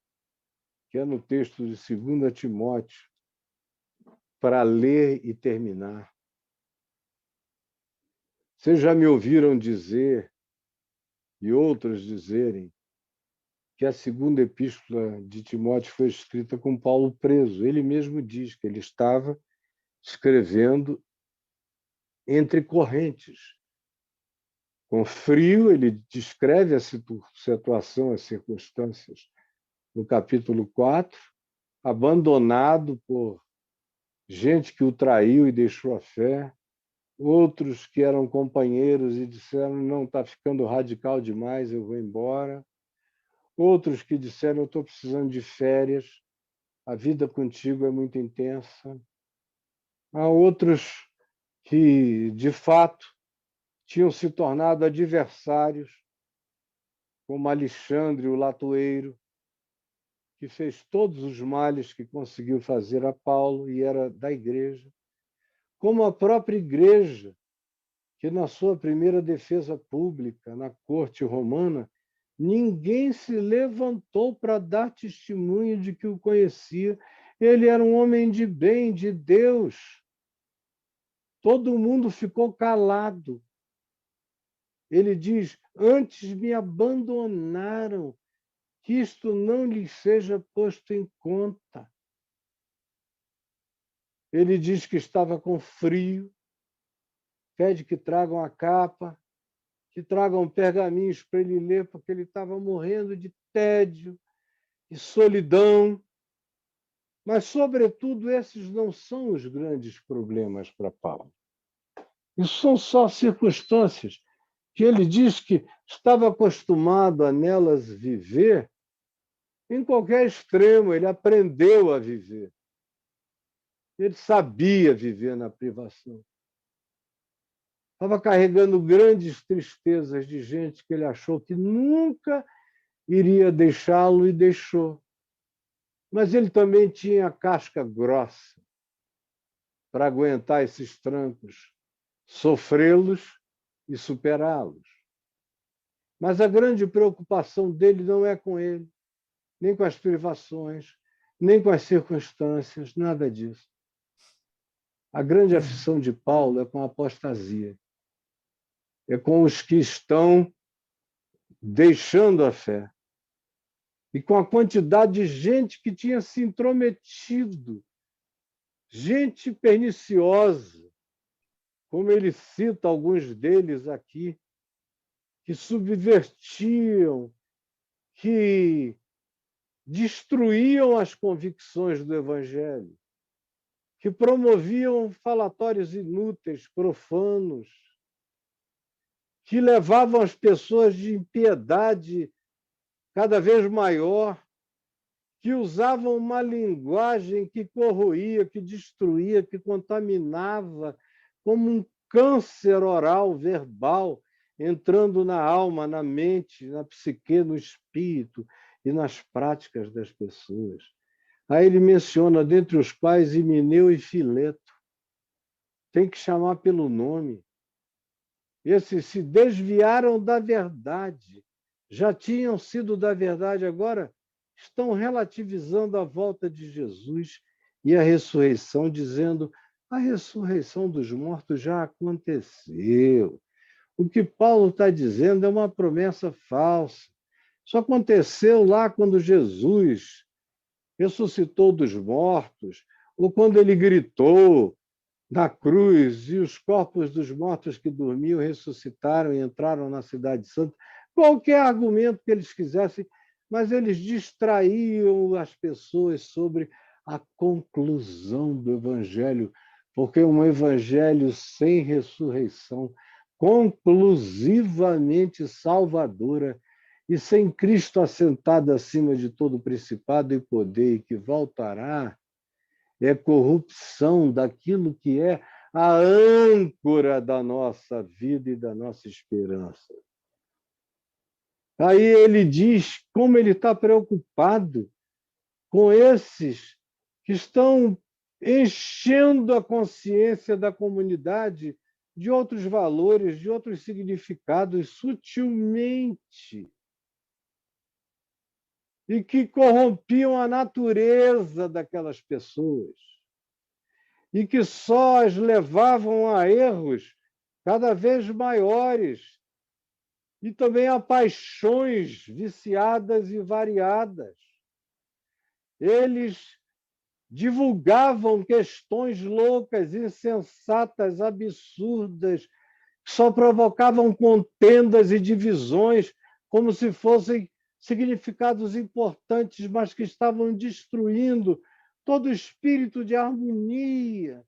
que é no texto de 2 Timóteo, para ler e terminar. Vocês já me ouviram dizer, e outros dizerem, que a segunda epístola de Timóteo foi escrita com Paulo preso. Ele mesmo diz que ele estava escrevendo entre correntes. Com frio, ele descreve a situação, as circunstâncias, no capítulo 4, abandonado por gente que o traiu e deixou a fé, outros que eram companheiros e disseram, não, está ficando radical demais, eu vou embora. Outros que disseram, eu estou precisando de férias, a vida contigo é muito intensa. Há outros que, de fato, tinham se tornado adversários, como Alexandre, o latoeiro, que fez todos os males que conseguiu fazer a Paulo e era da igreja, como a própria igreja, que na sua primeira defesa pública, na corte romana, ninguém se levantou para dar testemunho de que o conhecia. Ele era um homem de bem, de Deus. Todo mundo ficou calado. Ele diz, antes me abandonaram, que isto não lhes seja posto em conta. Ele diz que estava com frio, pede que tragam a capa, que tragam pergaminhos para ele ler, porque ele estava morrendo de tédio e solidão. Mas, sobretudo, esses não são os grandes problemas para Paulo. Isso são só circunstâncias que ele diz que estava acostumado a nelas viver em qualquer extremo, ele aprendeu a viver. Ele sabia viver na privação. Estava carregando grandes tristezas de gente que ele achou que nunca iria deixá-lo e deixou. Mas ele também tinha casca grossa para aguentar esses trancos, sofrê-los e superá-los. Mas a grande preocupação dele não é com ele, nem com as privações, nem com as circunstâncias, nada disso. A grande aflição de Paulo é com a apostasia. É com os que estão deixando a fé. E com a quantidade de gente que tinha se intrometido. Gente perniciosa, como ele cita alguns deles aqui, que subvertiam, que destruíam as convicções do Evangelho, que promoviam falatórios inúteis, profanos, que levavam as pessoas de impiedade cada vez maior, que usavam uma linguagem que corroía, que destruía, que contaminava, como um câncer oral, verbal, entrando na alma, na mente, na psique, no espírito e nas práticas das pessoas. Aí ele menciona, dentre os quais, Himeneu e Fileto. Tem que chamar pelo nome. Esses se desviaram da verdade. Já tinham sido da verdade, agora estão relativizando a volta de Jesus e a ressurreição, dizendo a ressurreição dos mortos já aconteceu. O que Paulo está dizendo é uma promessa falsa. Isso aconteceu lá quando Jesus ressuscitou dos mortos, ou quando ele gritou na cruz e os corpos dos mortos que dormiam ressuscitaram e entraram na Cidade Santa. Qualquer argumento que eles quisessem, mas eles distraíam as pessoas sobre a conclusão do Evangelho, porque um Evangelho sem ressurreição, conclusivamente salvadora, e sem Cristo assentado acima de todo principado e poder, e que voltará, é corrupção daquilo que é a âncora da nossa vida e da nossa esperança. Aí ele diz como ele está preocupado com esses que estão enchendo a consciência da comunidade de outros valores, de outros significados, sutilmente, e que corrompiam a natureza daquelas pessoas, e que só as levavam a erros cada vez maiores, e também a paixões viciadas e variadas. Eles divulgavam questões loucas, insensatas, absurdas, que só provocavam contendas e divisões, como se fossem significados importantes, mas que estavam destruindo todo o espírito de harmonia.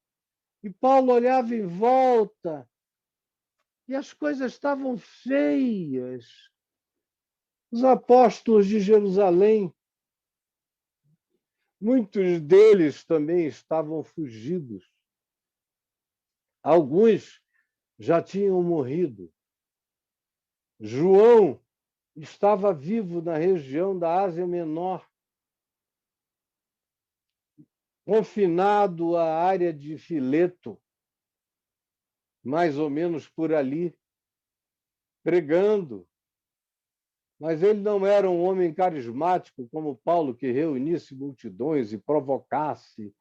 E Paulo olhava em volta e as coisas estavam feias. Os apóstolos de Jerusalém, muitos deles também estavam fugidos. Alguns já tinham morrido. João estava vivo na região da Ásia Menor, confinado à área de Fileto, mais ou menos por ali, pregando. Mas ele não era um homem carismático como Paulo, que reunisse multidões e provocasse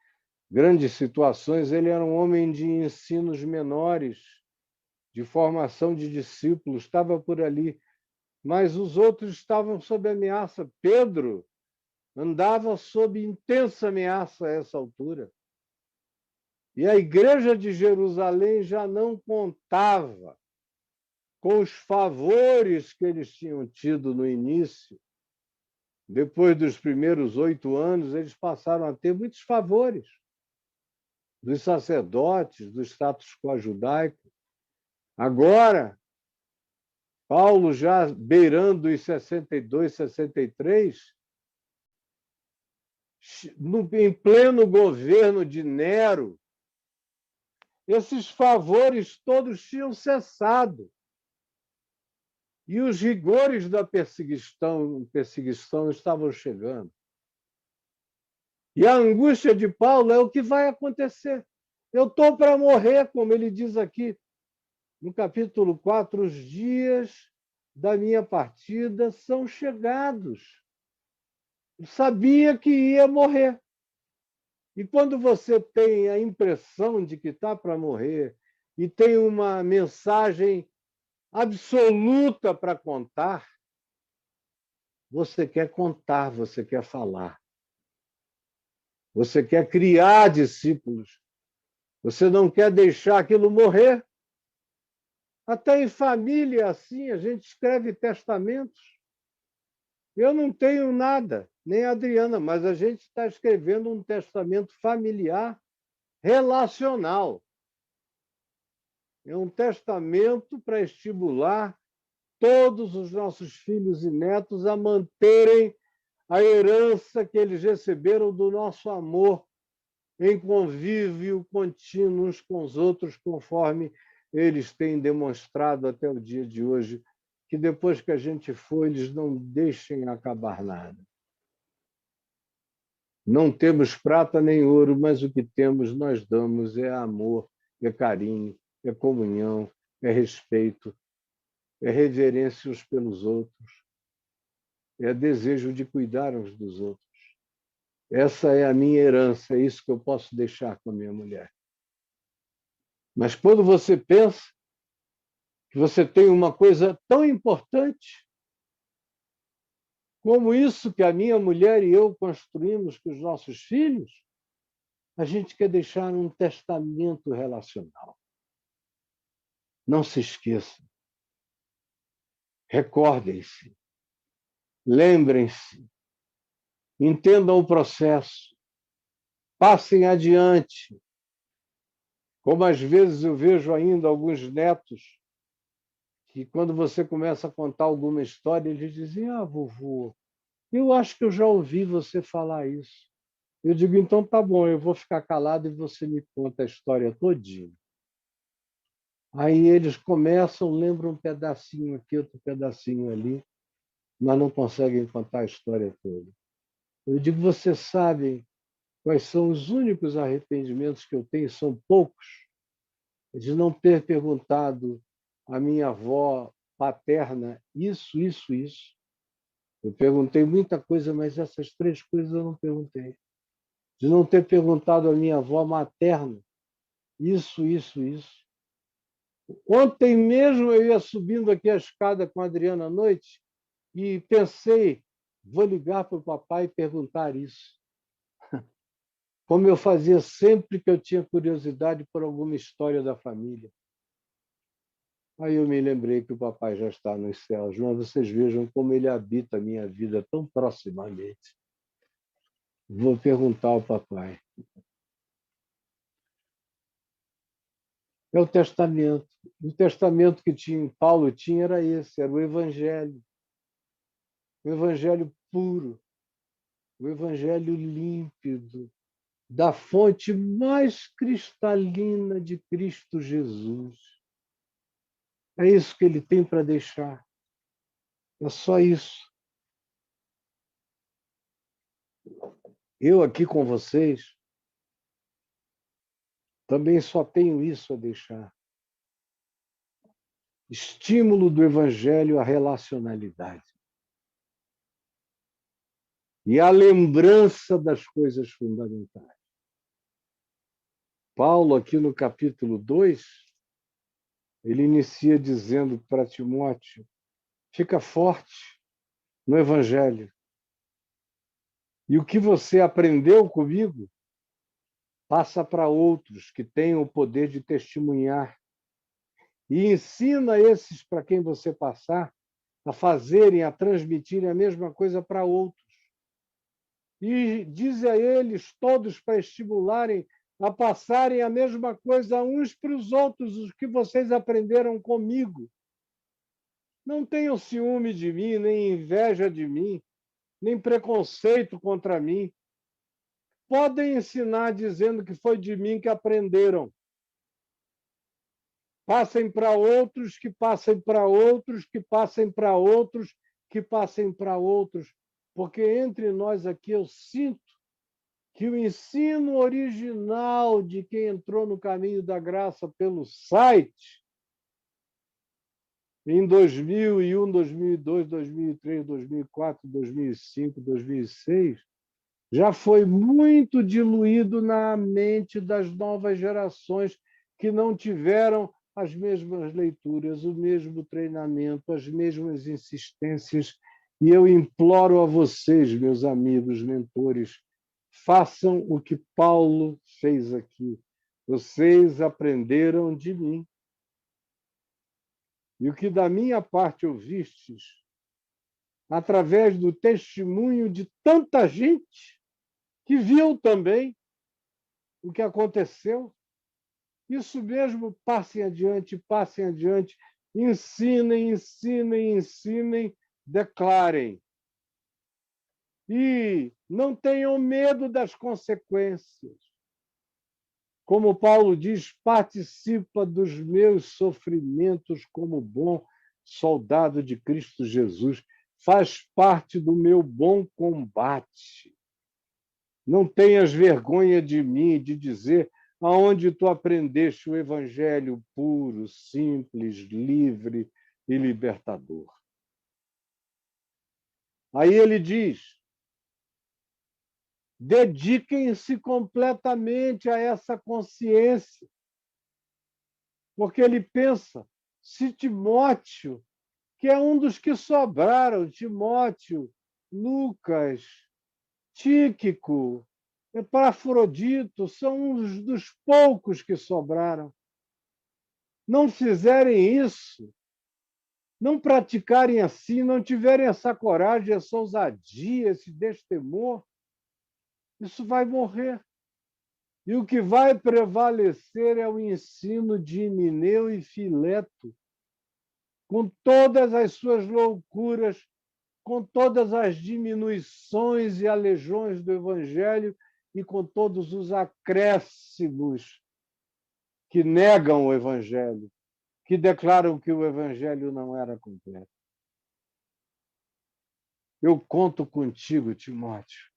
grandes situações. Ele era um homem de ensinos menores, de formação de discípulos, estava por ali. Mas os outros estavam sob ameaça. Pedro andava sob intensa ameaça a essa altura. E a igreja de Jerusalém já não contava com os favores que eles tinham tido no início. Depois dos primeiros 8 anos, eles passaram a ter muitos favores dos sacerdotes, do status quo judaico. Agora, Paulo, já beirando os 62, 63, em pleno governo de Nero, esses favores todos tinham cessado. E os rigores da perseguição estavam chegando. E a angústia de Paulo é o que vai acontecer. Eu estou para morrer, como ele diz aqui no capítulo 4, os dias da minha partida são chegados. Eu sabia que ia morrer. E quando você tem a impressão de que está para morrer e tem uma mensagem absoluta para contar, você quer contar, você quer falar. Você quer criar discípulos. Você não quer deixar aquilo morrer. Até em família, assim, a gente escreve testamentos. Eu não tenho nada, nem a Adriana, mas a gente está escrevendo um testamento familiar relacional. É um testamento para estimular todos os nossos filhos e netos a manterem a herança que eles receberam do nosso amor em convívio contínuo uns com os outros, conforme eles têm demonstrado até o dia de hoje, que depois que a gente for, eles não deixem acabar nada. Não temos prata nem ouro, mas o que temos nós damos é amor, é carinho, é comunhão, é respeito, é reverência uns pelos outros, é desejo de cuidar uns dos outros. Essa é a minha herança, é isso que eu posso deixar com a minha mulher. Mas quando você pensa que você tem uma coisa tão importante como isso que a minha mulher e eu construímos com os nossos filhos, a gente quer deixar um testamento relacional. Não se esqueçam. Recordem-se. Lembrem-se. Entendam o processo. Passem adiante. Como às vezes eu vejo ainda alguns netos que, quando você começa a contar alguma história, eles dizem: ah, vovô, eu acho que eu já ouvi você falar isso. Eu digo: então tá bom, eu vou ficar calado e você me conta a história todinha. Aí eles começam, lembram um pedacinho aqui, outro pedacinho ali, mas não conseguem contar a história toda. Eu digo: vocês sabem quais são os únicos arrependimentos que eu tenho? São poucos. De não ter perguntado à minha avó paterna isso, isso, isso. Eu perguntei muita coisa, mas essas 3 coisas eu não perguntei. De não ter perguntado à minha avó materna isso, isso, isso. Ontem mesmo eu ia subindo aqui a escada com a Adriana à noite e pensei: vou ligar para o papai e perguntar isso. Como eu fazia sempre que eu tinha curiosidade por alguma história da família. Aí eu me lembrei que o papai já está nos céus, mas vocês vejam como ele habita a minha vida tão proximamente. Vou perguntar ao papai. É o testamento. O testamento que Paulo tinha era esse, era o evangelho. O evangelho puro, o evangelho límpido, da fonte mais cristalina de Cristo Jesus. É isso que ele tem para deixar. É só isso. Eu aqui com vocês também só tenho isso a deixar. Estímulo do evangelho à relacionalidade. E a lembrança das coisas fundamentais. Paulo, aqui no capítulo 2, ele inicia dizendo para Timóteo: fica forte no evangelho. E o que você aprendeu comigo, passa para outros que tenham o poder de testemunhar. E ensina esses para quem você passar a fazerem, a transmitirem a mesma coisa para outros. E diz a eles todos para estimularem a passarem a mesma coisa uns para os outros, os que vocês aprenderam comigo. Não tenham ciúme de mim, nem inveja de mim, nem preconceito contra mim. Podem ensinar dizendo que foi de mim que aprenderam. Passem para outros, que passem para outros, que passem para outros, que passem para outros. Porque entre nós aqui eu sinto que o ensino original de quem entrou no caminho da graça pelo site, em 2001, 2002, 2003, 2004, 2005, 2006, já foi muito diluído na mente das novas gerações que não tiveram as mesmas leituras, o mesmo treinamento, as mesmas insistências. E eu imploro a vocês, meus amigos, mentores, façam o que Paulo fez aqui. Vocês aprenderam de mim. E o que da minha parte ouvistes, através do testemunho de tanta gente que viu também o que aconteceu, isso mesmo, passem adiante, ensinem, ensinem, ensinem, declarem. E não tenham medo das consequências. Como Paulo diz, participa dos meus sofrimentos como bom soldado de Cristo Jesus. Faz parte do meu bom combate. Não tenhas vergonha de mim, de dizer aonde tu aprendeste o evangelho puro, simples, livre e libertador. Aí ele diz: dediquem-se completamente a essa consciência, porque ele pensa, se Timóteo, que é um dos que sobraram, Timóteo, Lucas, Tíquico, Epafrodito, são uns dos poucos que sobraram. Não fizerem isso, não praticarem assim, não tiverem essa coragem, essa ousadia, esse destemor, isso vai morrer. E o que vai prevalecer é o ensino de Himeneu e Fileto, com todas as suas loucuras, com todas as diminuições e aleijões do Evangelho e com todos os acréscimos que negam o Evangelho, que declaram que o Evangelho não era completo. Eu conto contigo, Timóteo.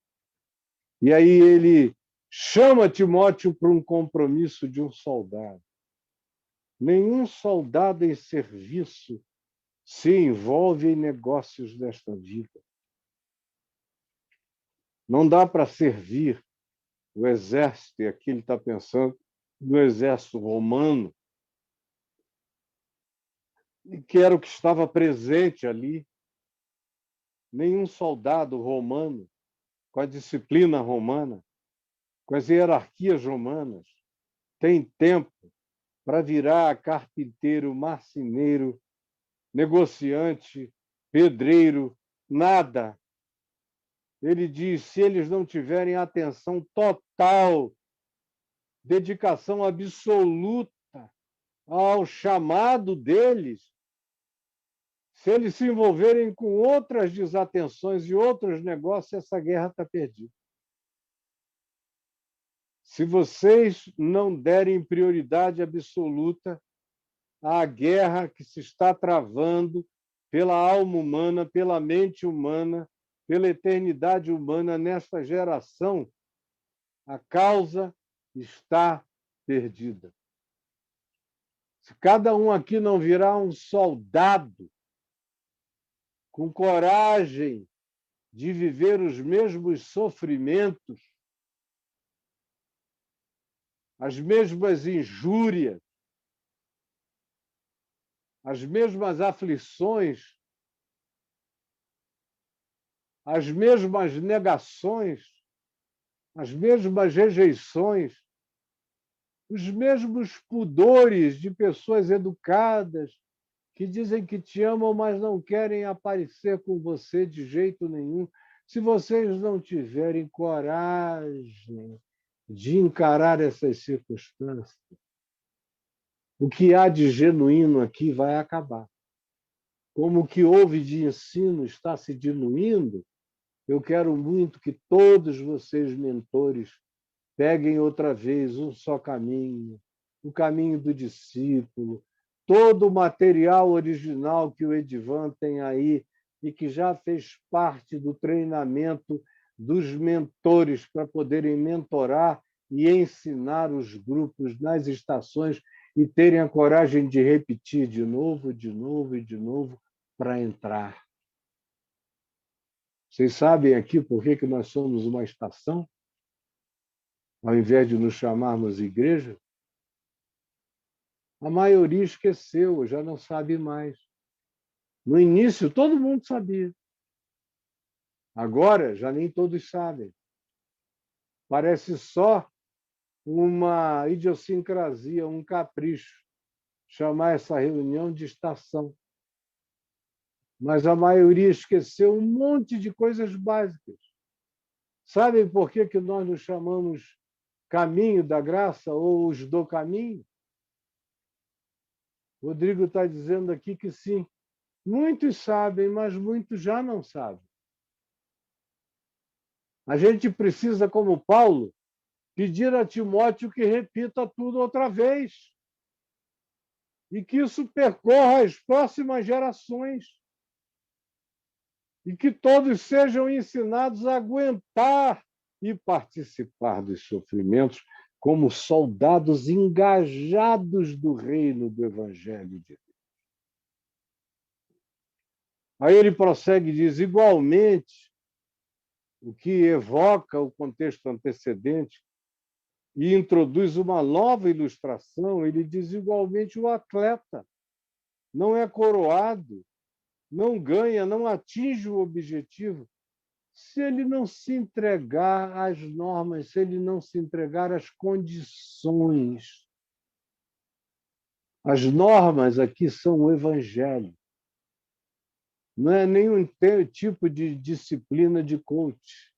E aí ele chama Timóteo para um compromisso de um soldado. Nenhum soldado em serviço se envolve em negócios desta vida. Não dá para servir o exército, e aqui ele está pensando no exército romano, que era o que estava presente ali. Nenhum soldado romano, com a disciplina romana, com as hierarquias romanas, tem tempo para virar carpinteiro, marceneiro, negociante, pedreiro, nada. Ele diz, se eles não tiverem atenção total, dedicação absoluta ao chamado deles, se eles se envolverem com outras desatenções e outros negócios, essa guerra está perdida. Se vocês não derem prioridade absoluta à guerra que se está travando pela alma humana, pela mente humana, pela eternidade humana nesta geração, a causa está perdida. Se cada um aqui não virar um soldado com coragem de viver os mesmos sofrimentos, as mesmas injúrias, as mesmas aflições, as mesmas negações, as mesmas rejeições, os mesmos pudores de pessoas educadas que dizem que te amam, mas não querem aparecer com você de jeito nenhum. Se vocês não tiverem coragem de encarar essas circunstâncias, o que há de genuíno aqui vai acabar. como o que houve de ensino está se diluindo, eu quero muito que todos vocês, mentores, peguem outra vez um só caminho, o caminho do discípulo, todo o material original que o Edivan tem aí e que já fez parte do treinamento dos mentores para poderem mentorar e ensinar os grupos nas estações e terem a coragem de repetir de novo, de novo e de novo para entrar. Vocês sabem aqui por que nós somos uma estação, ao invés de nos chamarmos igreja? A maioria esqueceu, já não sabe mais. No início, todo mundo sabia. Agora, já nem todos sabem. Parece só uma idiosincrasia, um capricho, chamar essa reunião de estação. Mas a maioria esqueceu um monte de coisas básicas. Sabem por que nós nos chamamos caminho da graça ou os do caminho? Rodrigo está dizendo aqui que sim. Muitos sabem, mas muitos já não sabem. A gente precisa, como Paulo, pedir a Timóteo que repita tudo outra vez e que isso percorra as próximas gerações e que todos sejam ensinados a aguentar e participar dos sofrimentos como soldados engajados do reino do Evangelho de Deus. Aí ele prossegue e diz, igualmente, o que evoca o contexto antecedente e introduz uma nova ilustração, ele diz igualmente o atleta não é coroado, não ganha, não atinge o objetivo, se ele não se entregar às normas, se ele não se entregar às condições. As normas aqui são o Evangelho. Não é nenhum tipo de disciplina de coach,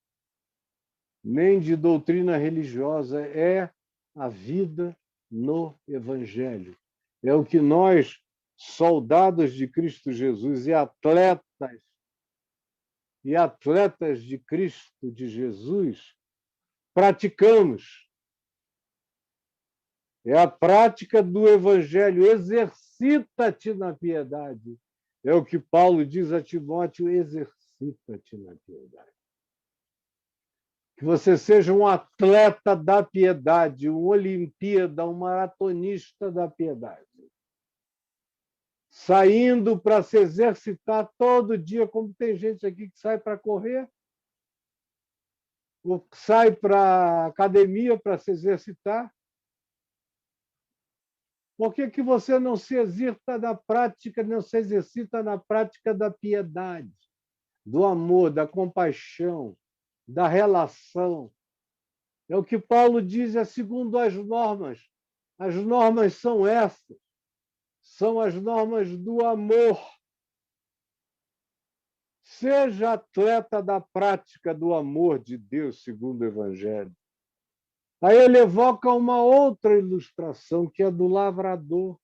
nem de doutrina religiosa, é a vida no Evangelho. É o que nós, soldados de Cristo Jesus e atletas de Cristo de Jesus, praticamos. É a prática do Evangelho. Exercita-te na piedade. É o que Paulo diz a Timóteo, exercita-te na piedade. Que você seja um atleta da piedade, um Olimpíada, um maratonista da piedade. Saindo para se exercitar todo dia, como tem gente aqui que sai para correr, ou sai para a academia para se exercitar. Por que você não se exercita na prática, não se exercita na prática da piedade, do amor, da compaixão, da relação? É o que Paulo diz, é segundo as normas. As normas são essas. São as normas do amor. Seja atleta da prática do amor de Deus, segundo o Evangelho. Aí ele evoca uma outra ilustração, que é do lavrador,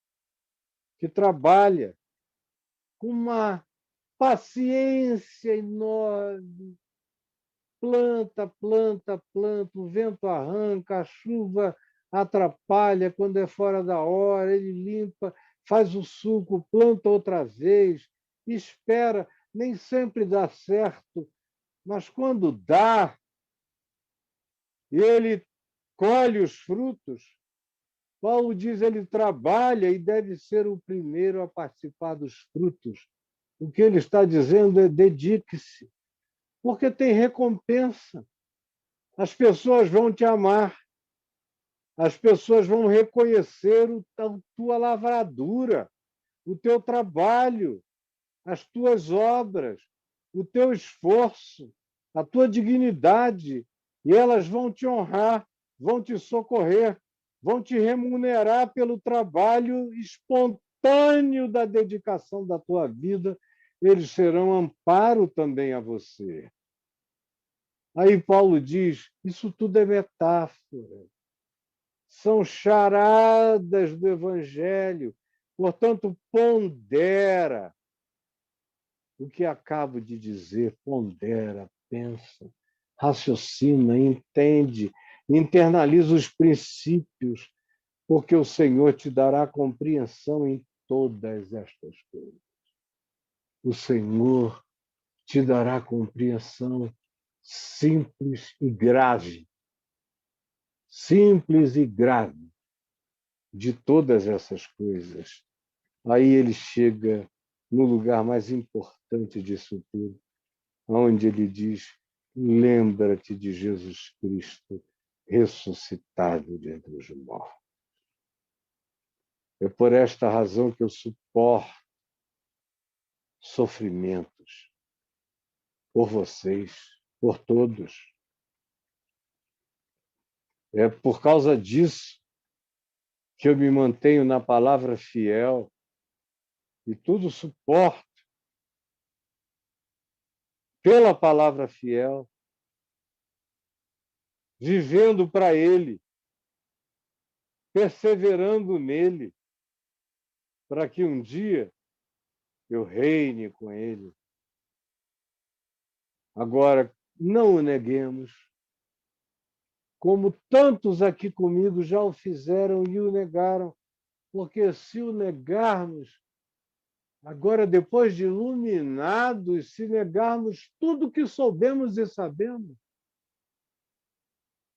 que trabalha com uma paciência enorme. Planta, planta, planta, o vento arranca, a chuva atrapalha quando é fora da hora, ele limpa, faz o suco, planta outra vez, espera, nem sempre dá certo, mas quando dá, ele colhe os frutos. Paulo diz, ele trabalha e deve ser o primeiro a participar dos frutos. O que ele está dizendo é dedique-se, porque tem recompensa. As pessoas vão te amar, as pessoas vão reconhecer a tua lavradura, o teu trabalho, as tuas obras, o teu esforço, a tua dignidade, e elas vão te honrar, vão te socorrer, vão te remunerar pelo trabalho espontâneo da dedicação da tua vida. Eles serão amparo também a você. Aí Paulo diz, isso tudo é metáfora. São charadas do Evangelho. Portanto, pondera. o que acabo de dizer, pondera, pensa, raciocina, entende, internaliza os princípios, porque o Senhor te dará compreensão em todas estas coisas. O Senhor te dará compreensão simples e grave de todas essas coisas. Aí ele chega no lugar mais importante disso tudo, onde ele diz: lembra-te de Jesus Cristo ressuscitado de entre os mortos. É por esta razão que eu suporto sofrimentos por vocês, por todos. É por causa disso que eu me mantenho na palavra fiel e tudo suporto pela palavra fiel, vivendo para Ele, perseverando nele, para que um dia eu reine com Ele. Agora, não o neguemos, como tantos aqui comigo já o fizeram e o negaram, porque se o negarmos, agora depois de iluminados, se negarmos tudo que soubemos e sabemos,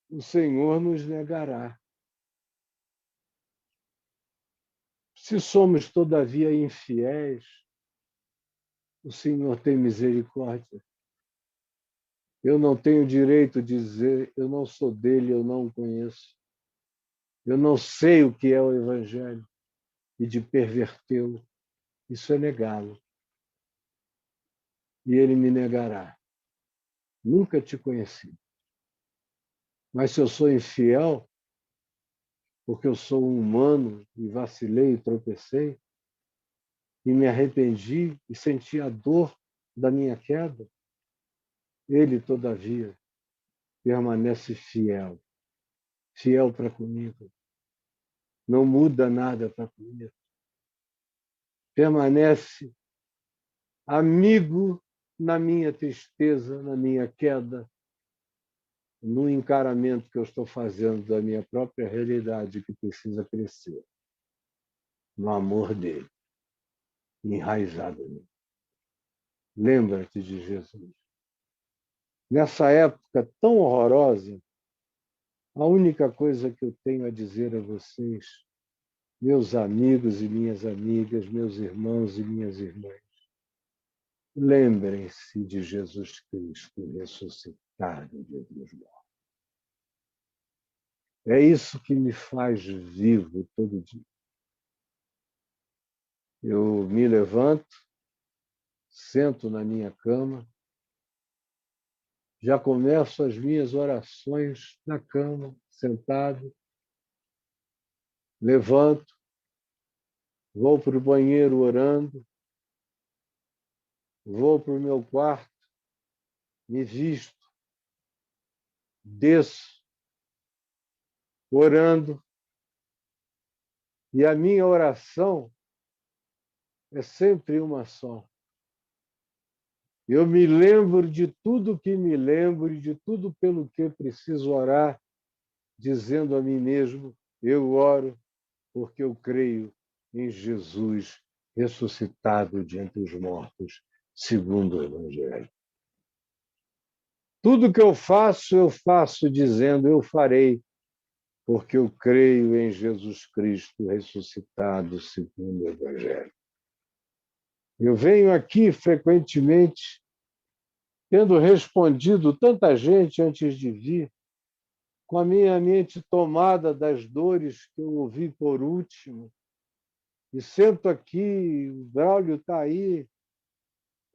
o Senhor nos negará. Se somos, todavia, infiéis, o Senhor tem misericórdia. Eu não tenho direito de dizer, eu não sou dele, eu não o conheço. Eu não sei o que é o Evangelho e de pervertê-lo. Isso é negá-lo. E ele me negará. Nunca te conheci. Mas se eu sou infiel, porque eu sou um humano e vacilei e tropecei, e me arrependi e senti a dor da minha queda, ele, todavia, permanece fiel, fiel para comigo. Não muda nada para comigo. Permanece amigo na minha tristeza, na minha queda, no encaramento que eu estou fazendo da minha própria realidade que precisa crescer, no amor dele, enraizado nele. Lembra-te de Jesus. Nessa época tão horrorosa, a única coisa que eu tenho a dizer a vocês, meus amigos e minhas amigas, meus irmãos e minhas irmãs, lembrem-se de Jesus Cristo ressuscitado de entre os mortos. É isso que me faz vivo todo dia. Eu me levanto, sento na minha cama, já começo as minhas orações na cama, sentado, levanto, vou para o banheiro orando, vou para o meu quarto, me visto, desço, orando, e a minha oração é sempre uma só. Eu me lembro de tudo que me lembro e de tudo pelo que preciso orar, dizendo a mim mesmo, eu oro porque eu creio em Jesus ressuscitado de entre os mortos, segundo o Evangelho. Tudo que eu faço dizendo, eu farei, porque eu creio em Jesus Cristo ressuscitado, segundo o Evangelho. Eu venho aqui frequentemente, tendo respondido tanta gente antes de vir, com a minha mente tomada das dores que eu ouvi por último, e sento aqui, o Braulio está aí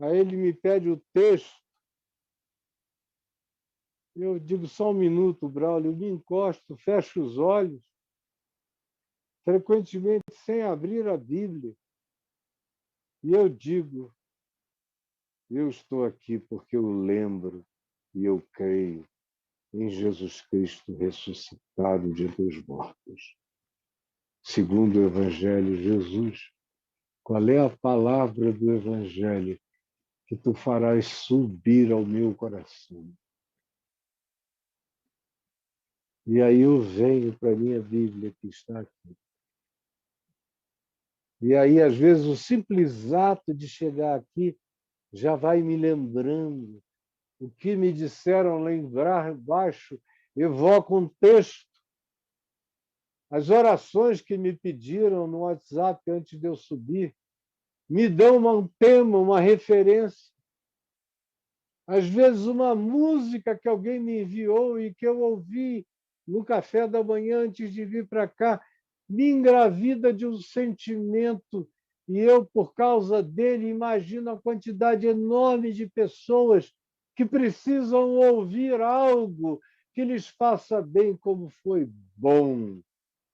ele me pede o texto, eu digo só um minuto, Braulio, eu me encosto, fecho os olhos, frequentemente sem abrir a Bíblia, e eu digo, eu estou aqui porque eu lembro e eu creio em Jesus Cristo ressuscitado de entre os mortos. Segundo o Evangelho, Jesus, qual é a palavra do Evangelho que tu farás subir ao meu coração. E aí eu venho para a minha Bíblia que está aqui. E aí, às vezes, o simples ato de chegar aqui já vai me lembrando. O que me disseram lá embaixo evoca um texto. As orações que me pediram no WhatsApp antes de eu subir me dão um tema, uma referência. Às vezes, uma música que alguém me enviou e que eu ouvi no café da manhã antes de vir para cá me engravida de um sentimento e eu, por causa dele, imagino a quantidade enorme de pessoas que precisam ouvir algo que lhes faça bem, como foi bom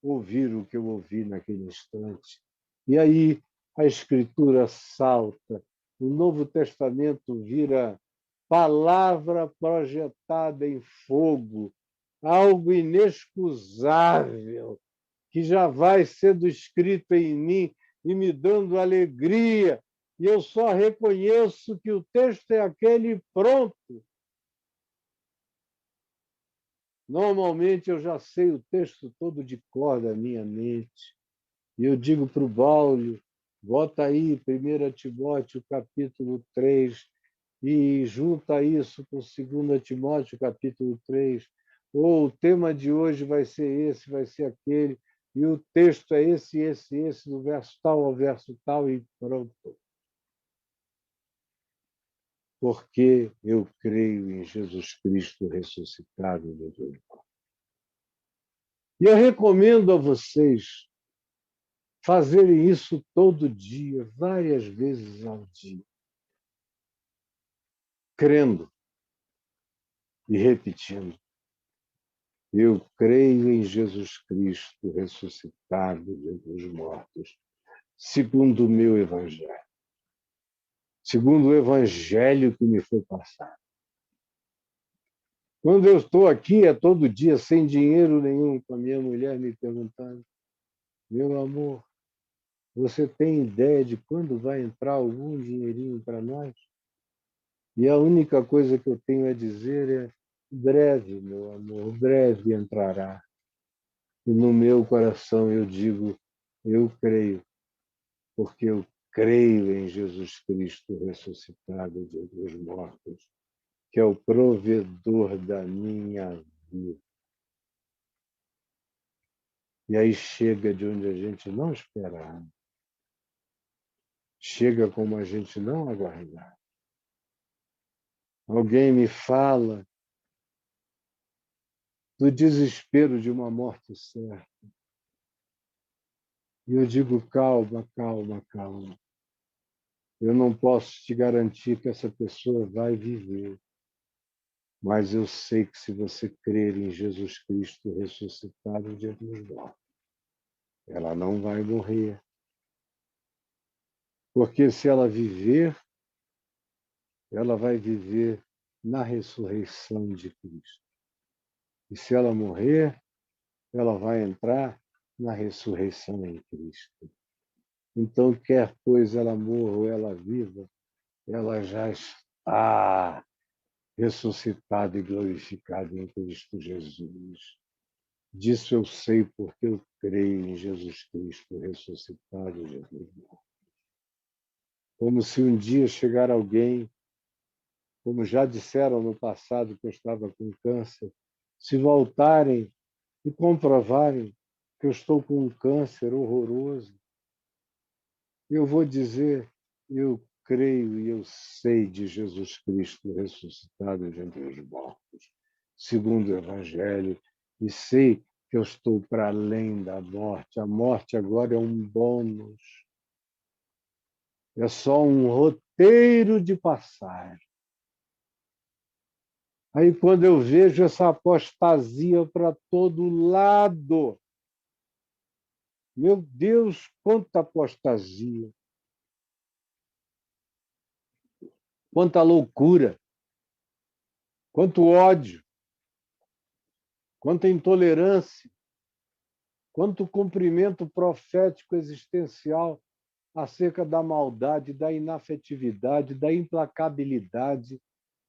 ouvir o que eu ouvi naquele instante. E aí a Escritura salta, o Novo Testamento vira palavra projetada em fogo, algo inexcusável, que já vai sendo escrito em mim e me dando alegria. E eu só reconheço que o texto é aquele pronto. Normalmente eu já sei o texto todo de cor da minha mente. E eu digo para o Baulio, bota aí 1 Timóteo capítulo 3 e junta isso com 2 Timóteo capítulo 3. Ou o tema de hoje vai ser esse, vai ser aquele, e o texto é esse, do verso tal ao verso tal, e pronto. Porque eu creio em Jesus Cristo ressuscitado, meu Deus. E eu recomendo a vocês fazerem isso todo dia, várias vezes ao dia, crendo e repetindo. Eu creio em Jesus Cristo ressuscitado dentre os mortos, segundo o meu Evangelho. Segundo o Evangelho que me foi passado. Quando eu estou aqui, é todo dia, sem dinheiro nenhum, com a minha mulher me perguntando, meu amor, você tem ideia de quando vai entrar algum dinheirinho para nós? E a única coisa que eu tenho a dizer é, breve, meu amor, breve entrará. E no meu coração eu digo, eu creio, porque eu creio em Jesus Cristo ressuscitado dentre os mortos, que é o provedor da minha vida. E aí chega de onde a gente não esperava. Chega como a gente não aguardava. Alguém me fala do desespero de uma morte certa. E eu digo, calma, calma, calma. Eu não posso te garantir que essa pessoa vai viver. Mas eu sei que se você crer em Jesus Cristo ressuscitado dentre os mortos, ela não vai morrer. Porque se ela viver, ela vai viver na ressurreição de Cristo. E se ela morrer, ela vai entrar na ressurreição em Cristo. Então, quer pois ela morra ou ela viva, ela já está ressuscitada e glorificada em Cristo Jesus. Disso eu sei porque eu creio em Jesus Cristo ressuscitado de Deus. Como se um dia chegar alguém, como já disseram no passado que eu estava com câncer, se voltarem e comprovarem que eu estou com um câncer horroroso, eu vou dizer, eu creio e eu sei de Jesus Cristo ressuscitado dentre os mortos, segundo o Evangelho, e sei que eu estou para além da morte. A morte agora é um bônus. É só um roteiro de passagem. Aí, quando eu vejo essa apostasia para todo lado, meu Deus, quanta apostasia, quanta loucura, quanto ódio, quanta intolerância, quanto cumprimento profético existencial acerca da maldade, da inafetividade, da implacabilidade,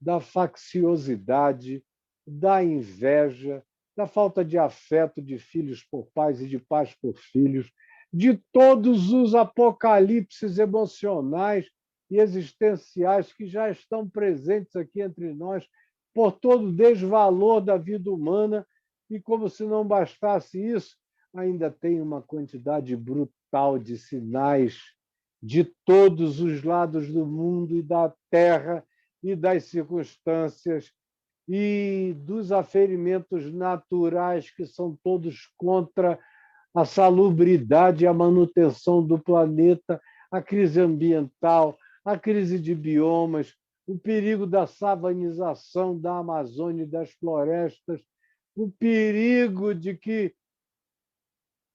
da facciosidade, da inveja, da falta de afeto de filhos por pais e de pais por filhos, de todos os apocalipses emocionais e existenciais que já estão presentes aqui entre nós, por todo o desvalor da vida humana, e como se não bastasse isso, ainda tem uma quantidade brutal de sinais de todos os lados do mundo e da terra e das circunstâncias e dos aferimentos naturais que são todos contra a salubridade e a manutenção do planeta, a crise ambiental, a crise de biomas, o perigo da savanização da Amazônia e das florestas, o perigo de que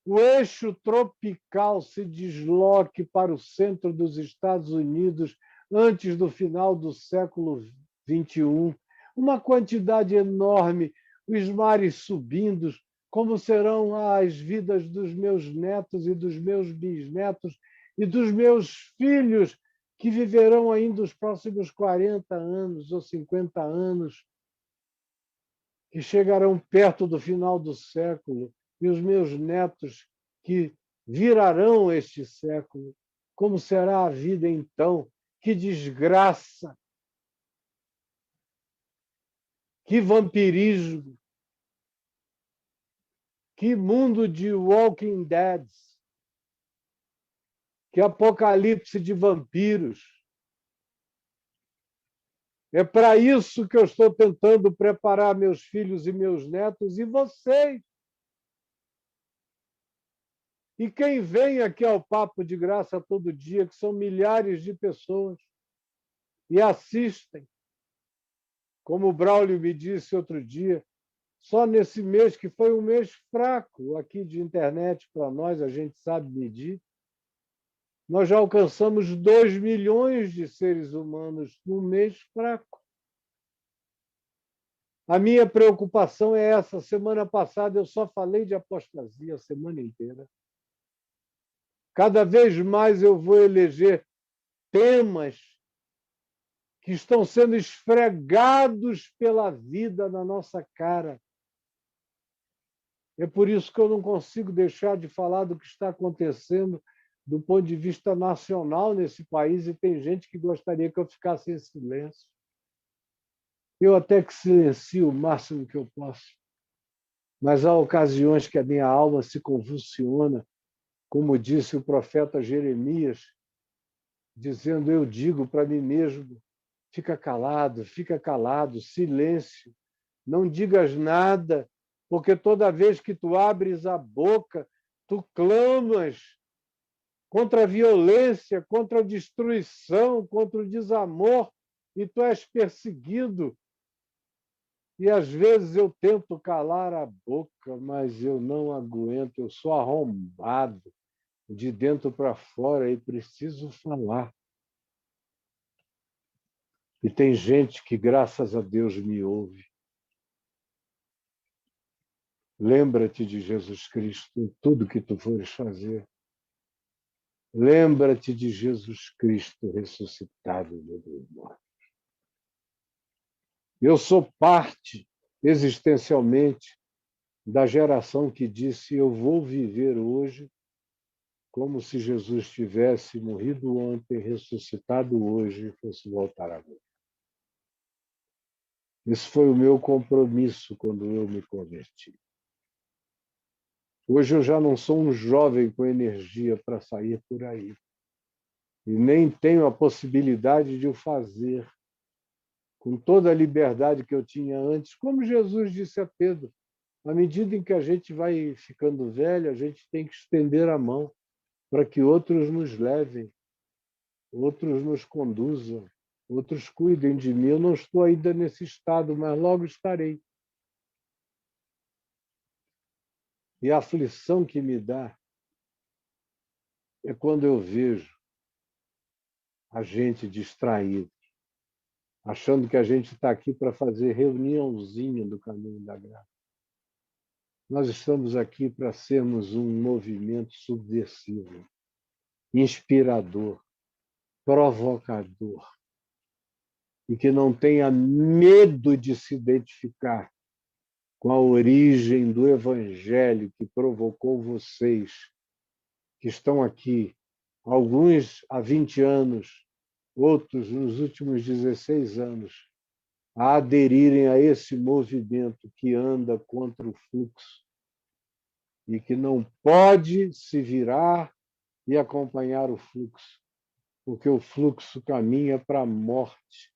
o eixo tropical se desloque para o centro dos Estados Unidos antes do final do século XXI. Uma quantidade enorme, os mares subindo, como serão as vidas dos meus netos e dos meus bisnetos e dos meus filhos, que viverão ainda os próximos 40 anos ou 50 anos, que chegarão perto do final do século, e os meus netos que virarão este século. Como será a vida então? Que desgraça! Que vampirismo! Que mundo de Walking Dead! Que apocalipse de vampiros! É para isso que eu estou tentando preparar meus filhos e meus netos e vocês. E quem vem aqui ao Papo de Graça todo dia, que são milhares de pessoas, e assistem, como o Braulio me disse outro dia, só nesse mês, que foi um mês fraco aqui de internet para nós, a gente sabe medir, nós já alcançamos 2 milhões de seres humanos num mês fraco. A minha preocupação é essa. Semana passada eu só falei de apostasia a semana inteira. Cada vez mais eu vou eleger temas que estão sendo esfregados pela vida na nossa cara. É por isso que eu não consigo deixar de falar do que está acontecendo do ponto de vista nacional nesse país, e tem gente que gostaria que eu ficasse em silêncio. Eu até que silencio o máximo que eu posso, mas há ocasiões que a minha alma se convulsiona, como disse o profeta Jeremias, dizendo: eu digo para mim mesmo, fica calado, silêncio, não digas nada, porque toda vez que tu abres a boca, tu clamas contra a violência, contra a destruição, contra o desamor, e tu és perseguido. E às vezes eu tento calar a boca, mas eu não aguento, eu sou arrombado de dentro para fora e preciso falar. E tem gente que, graças a Deus, me ouve. Lembra-te de Jesus Cristo em tudo que tu fores fazer. Lembra-te de Jesus Cristo ressuscitado dos mortos. Eu sou parte, existencialmente, da geração que disse: eu vou viver hoje como se Jesus tivesse morrido ontem, ressuscitado hoje e fosse voltar amanhã. Esse foi o meu compromisso quando eu me converti. Hoje eu já não sou um jovem com energia para sair por aí. E nem tenho a possibilidade de o fazer com toda a liberdade que eu tinha antes. Como Jesus disse a Pedro, à medida em que a gente vai ficando velho, a gente tem que estender a mão para que outros nos levem, outros nos conduzam, outros cuidem de mim. Eu não estou ainda nesse estado, mas logo estarei. E a aflição que me dá é quando eu vejo a gente distraída, achando que a gente está aqui para fazer reuniãozinha do Caminho da Graça. Nós estamos aqui para sermos um movimento subversivo, inspirador, provocador, e que não tenha medo de se identificar com a origem do Evangelho que provocou vocês, que estão aqui, alguns há 20 anos, outros nos últimos 16 anos, a aderirem a esse movimento que anda contra o fluxo e que não pode se virar e acompanhar o fluxo, porque o fluxo caminha para a morte.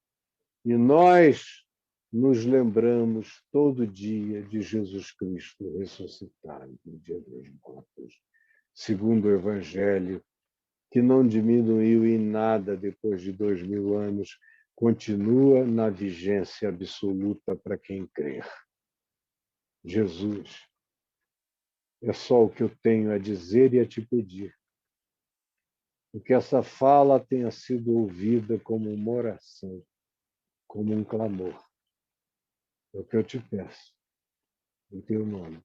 E nós nos lembramos todo dia de Jesus Cristo ressuscitado no dia dos mortos, segundo o Evangelho, que não diminuiu em nada depois de 2000 anos, continua na vigência absoluta para quem crer. Jesus, é só o que eu tenho a dizer e a te pedir. Que essa fala tenha sido ouvida como uma oração, como um clamor. É o que eu te peço, em teu nome.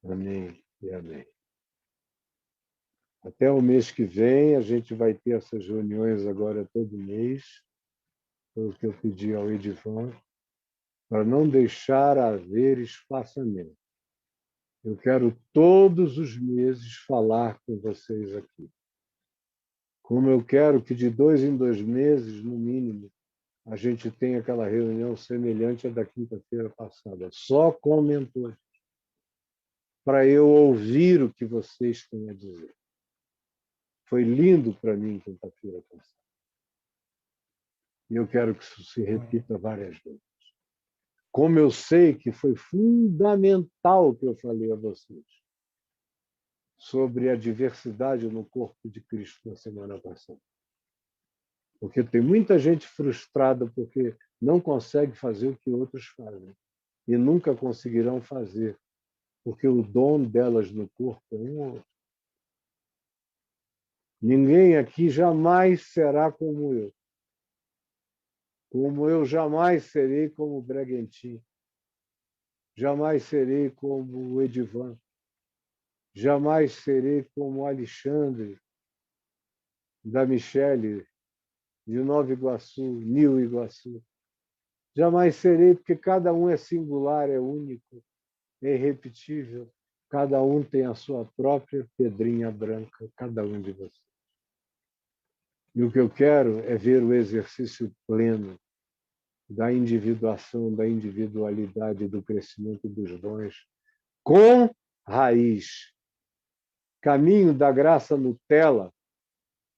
Amém e amém. Até o mês que vem, a gente vai ter essas reuniões agora todo mês, foi o que eu pedi ao Edivan, para não deixar haver espaçamento. Eu quero todos os meses falar com vocês aqui. Como eu quero que de 2 em 2 meses, no mínimo, a gente tenha aquela reunião semelhante à da quinta-feira passada, só com mentores, para eu ouvir o que vocês têm a dizer. Foi lindo para mim quinta-feira passada. E eu quero que isso se repita várias vezes. Como eu sei que foi fundamental o que eu falei a vocês sobre a diversidade no corpo de Cristo na semana passada. Porque tem muita gente frustrada porque não consegue fazer o que outros fazem. E nunca conseguirão fazer, porque o dom delas no corpo é um outro. Ninguém aqui jamais será como eu. Como eu jamais serei como o Breguentin. Jamais serei como o Edivan. Jamais serei como o Alexandre, da Michele, de Nova Iguaçu, Nil Iguaçu. Jamais serei, porque cada um é singular, é único, é irrepetível. Cada um tem a sua própria pedrinha branca, cada um de vocês. E o que eu quero é ver o exercício pleno da individuação, da individualidade, do crescimento dos dons, com raiz. Caminho da graça Nutella,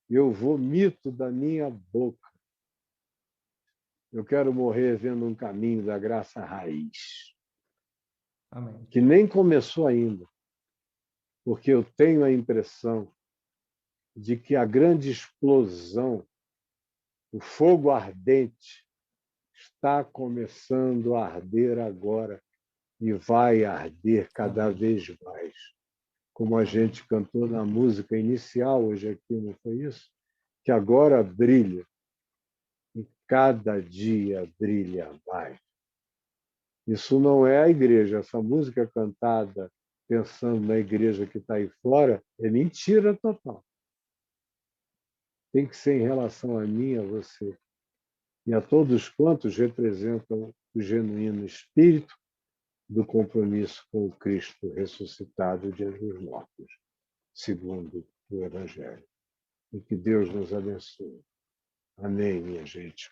eu vomito da minha boca. Eu quero morrer vendo um caminho da graça raiz. Amém. Que nem começou ainda, porque eu tenho a impressão de que a grande explosão, o fogo ardente, está começando a arder agora e vai arder cada vez mais. Como a gente cantou na música inicial hoje aqui, não foi isso? Que agora brilha e cada dia brilha mais. Isso não é a igreja. Essa música cantada pensando na igreja que está aí fora é mentira total. Tem que ser em relação a mim, a você e a todos quantos representam o genuíno espírito do compromisso com o Cristo ressuscitado de entre os mortos, segundo o Evangelho. E que Deus nos abençoe. Amém, minha gente.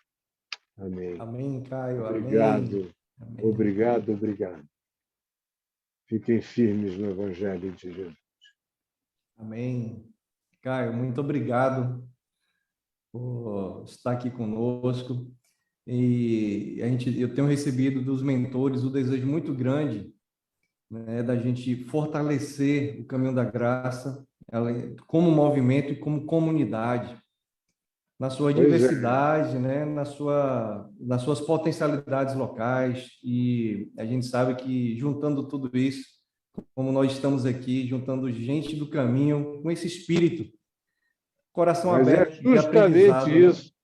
Amém. Amém, Caio. Obrigado. Amém. Obrigado, obrigado. Fiquem firmes no Evangelho de Jesus. Amém. Caio, muito obrigado por estar aqui conosco. E eu tenho recebido dos mentores o desejo muito grande, né, da gente fortalecer o caminho da graça, como movimento e como comunidade, na sua Pois é. diversidade, né, nas suas potencialidades locais. E a gente sabe que juntando tudo isso, como nós estamos aqui, juntando gente do caminho com esse espírito, coração Mas é aberto de justamente aprendizado, né? isso.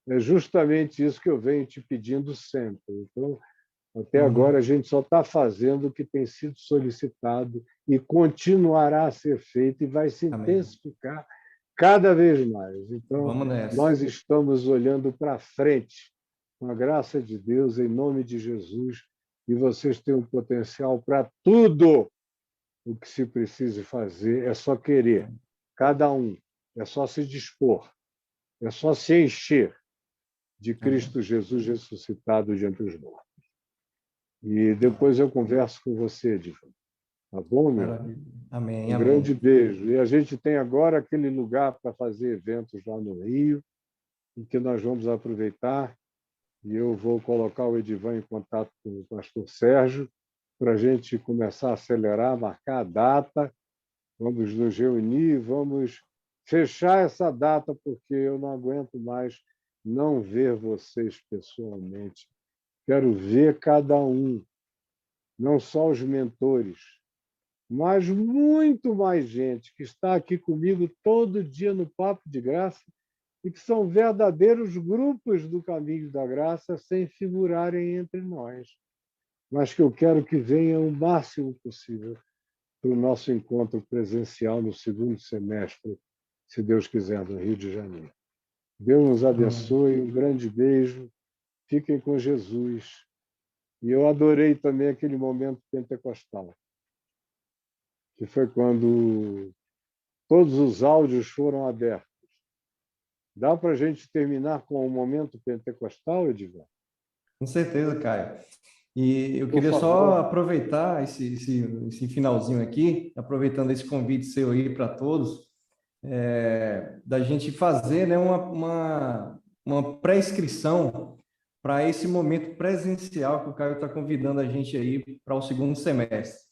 É justamente isso que eu venho te pedindo sempre. Então, até agora, a gente só está fazendo o que tem sido solicitado e continuará a ser feito e vai se Amém. intensificar cada vez mais. Então, Vamos nessa. nós estamos olhando para frente, com a graça de Deus, em nome de Jesus, e vocês têm um potencial para tudo o que se precisa fazer, é só querer, cada um, é só se dispor, é só se encher de Cristo Jesus ressuscitado de entre os mortos. E depois eu converso com você, Divan. Tá bom, meu? Maravilha. Amém, Um amém. grande beijo. E a gente tem agora aquele lugar para fazer eventos lá no Rio, em que nós vamos aproveitar, e eu vou colocar o Edivan em contato com o pastor Sérgio, para a gente começar a acelerar, marcar a data, vamos nos reunir, vamos fechar essa data, porque eu não aguento mais não ver vocês pessoalmente. Quero ver cada um, não só os mentores, mas muito mais gente que está aqui comigo todo dia no Papo de Graça e que são verdadeiros grupos do Caminho da Graça sem figurarem entre nós, mas que eu quero que venham o máximo possível para o nosso encontro presencial no segundo semestre, se Deus quiser, no Rio de Janeiro. Deus nos abençoe, um grande beijo, fiquem com Jesus. E eu adorei também aquele momento pentecostal, que foi quando todos os áudios foram abertos. Dá para a gente terminar com o momento pentecostal, Edivar? Com certeza, Caio. E eu Por queria favor. só aproveitar esse finalzinho aqui, aproveitando esse convite seu aí para todos, da gente fazer, né, uma pré-inscrição para esse momento presencial que o Caio está convidando a gente aí para o segundo semestre.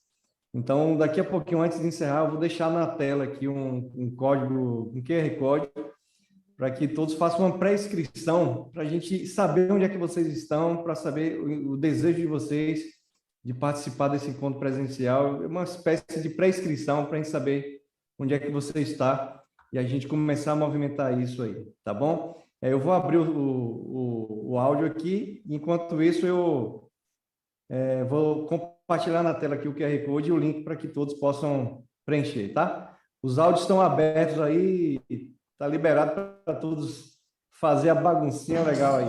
Então, daqui a pouquinho, antes de encerrar, eu vou deixar na tela aqui um código, um QR Code, para que todos façam uma pré-inscrição, para a gente saber onde é que vocês estão, para saber o desejo de vocês de participar desse encontro presencial, uma espécie de pré-inscrição para a gente saber onde é que você está e a gente começar a movimentar isso aí, tá bom? Eu vou abrir o áudio aqui, enquanto isso eu vou compartilhar na tela aqui o QR Code e o link para que todos possam preencher, tá? Os áudios estão abertos aí, tá liberado para todos fazer a baguncinha legal aí.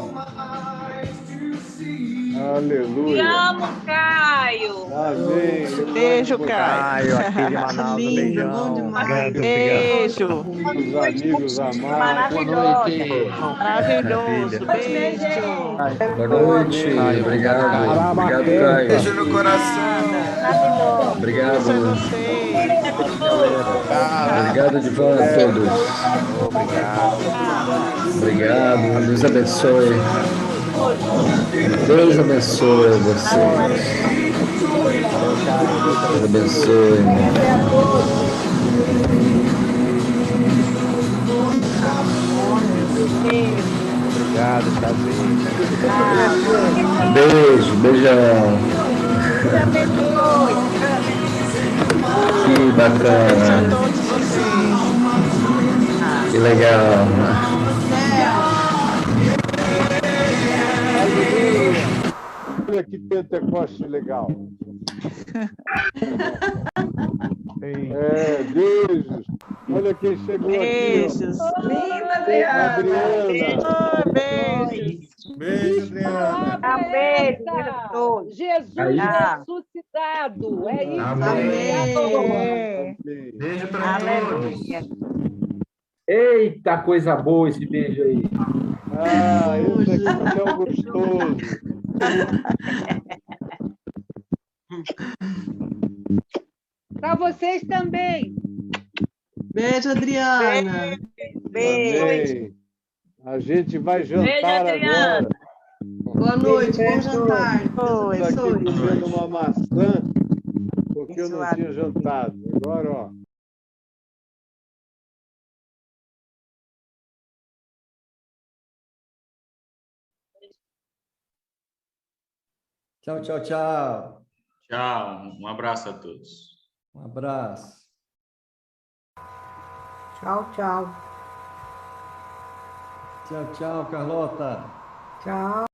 Aleluia. Te amo, Caio. Amém. Beijo, Caio. Caio, aqui de Manaus, um Lindo, beijão. bom demais. Obrigado, Beijo. Os amigos amados. Maravilhosa. Maravilhoso. Beijo. Boa noite, obrigado. Obrigado, Caio. Beijo no coração. Obrigado. Isso é você. Obrigado, Divan, a todos. Obrigado. Deus abençoe. Deus abençoe vocês. Deus abençoe. Obrigado, prazer. Beijo, beijão. Que bacana. Todos vocês. Que legal. Olha que Pentecoste legal. Beijos. Olha quem chegou Beijos. Linda, aqui. Adriana. Adriana. Beijos. Beijo, Adriana. Beijo para todos. Jesus Aí. ressuscitado. É isso. Amém. Beijo para todos. Aleluia. Eita, coisa boa esse beijo aí. Esse aqui é o gostoso. Para vocês também. Beijo, Adriana. Beijo. Amém. A gente vai jantar Beijo, Adriana. agora. Boa noite, bom jantar. Estamos aqui comendo uma maçã, porque eu não Abençoado. tinha jantado. Agora, ó. Tchau, tchau, tchau. Tchau, um abraço a todos. Um abraço. Tchau, tchau. Tchau, tchau, Carlota. Tchau.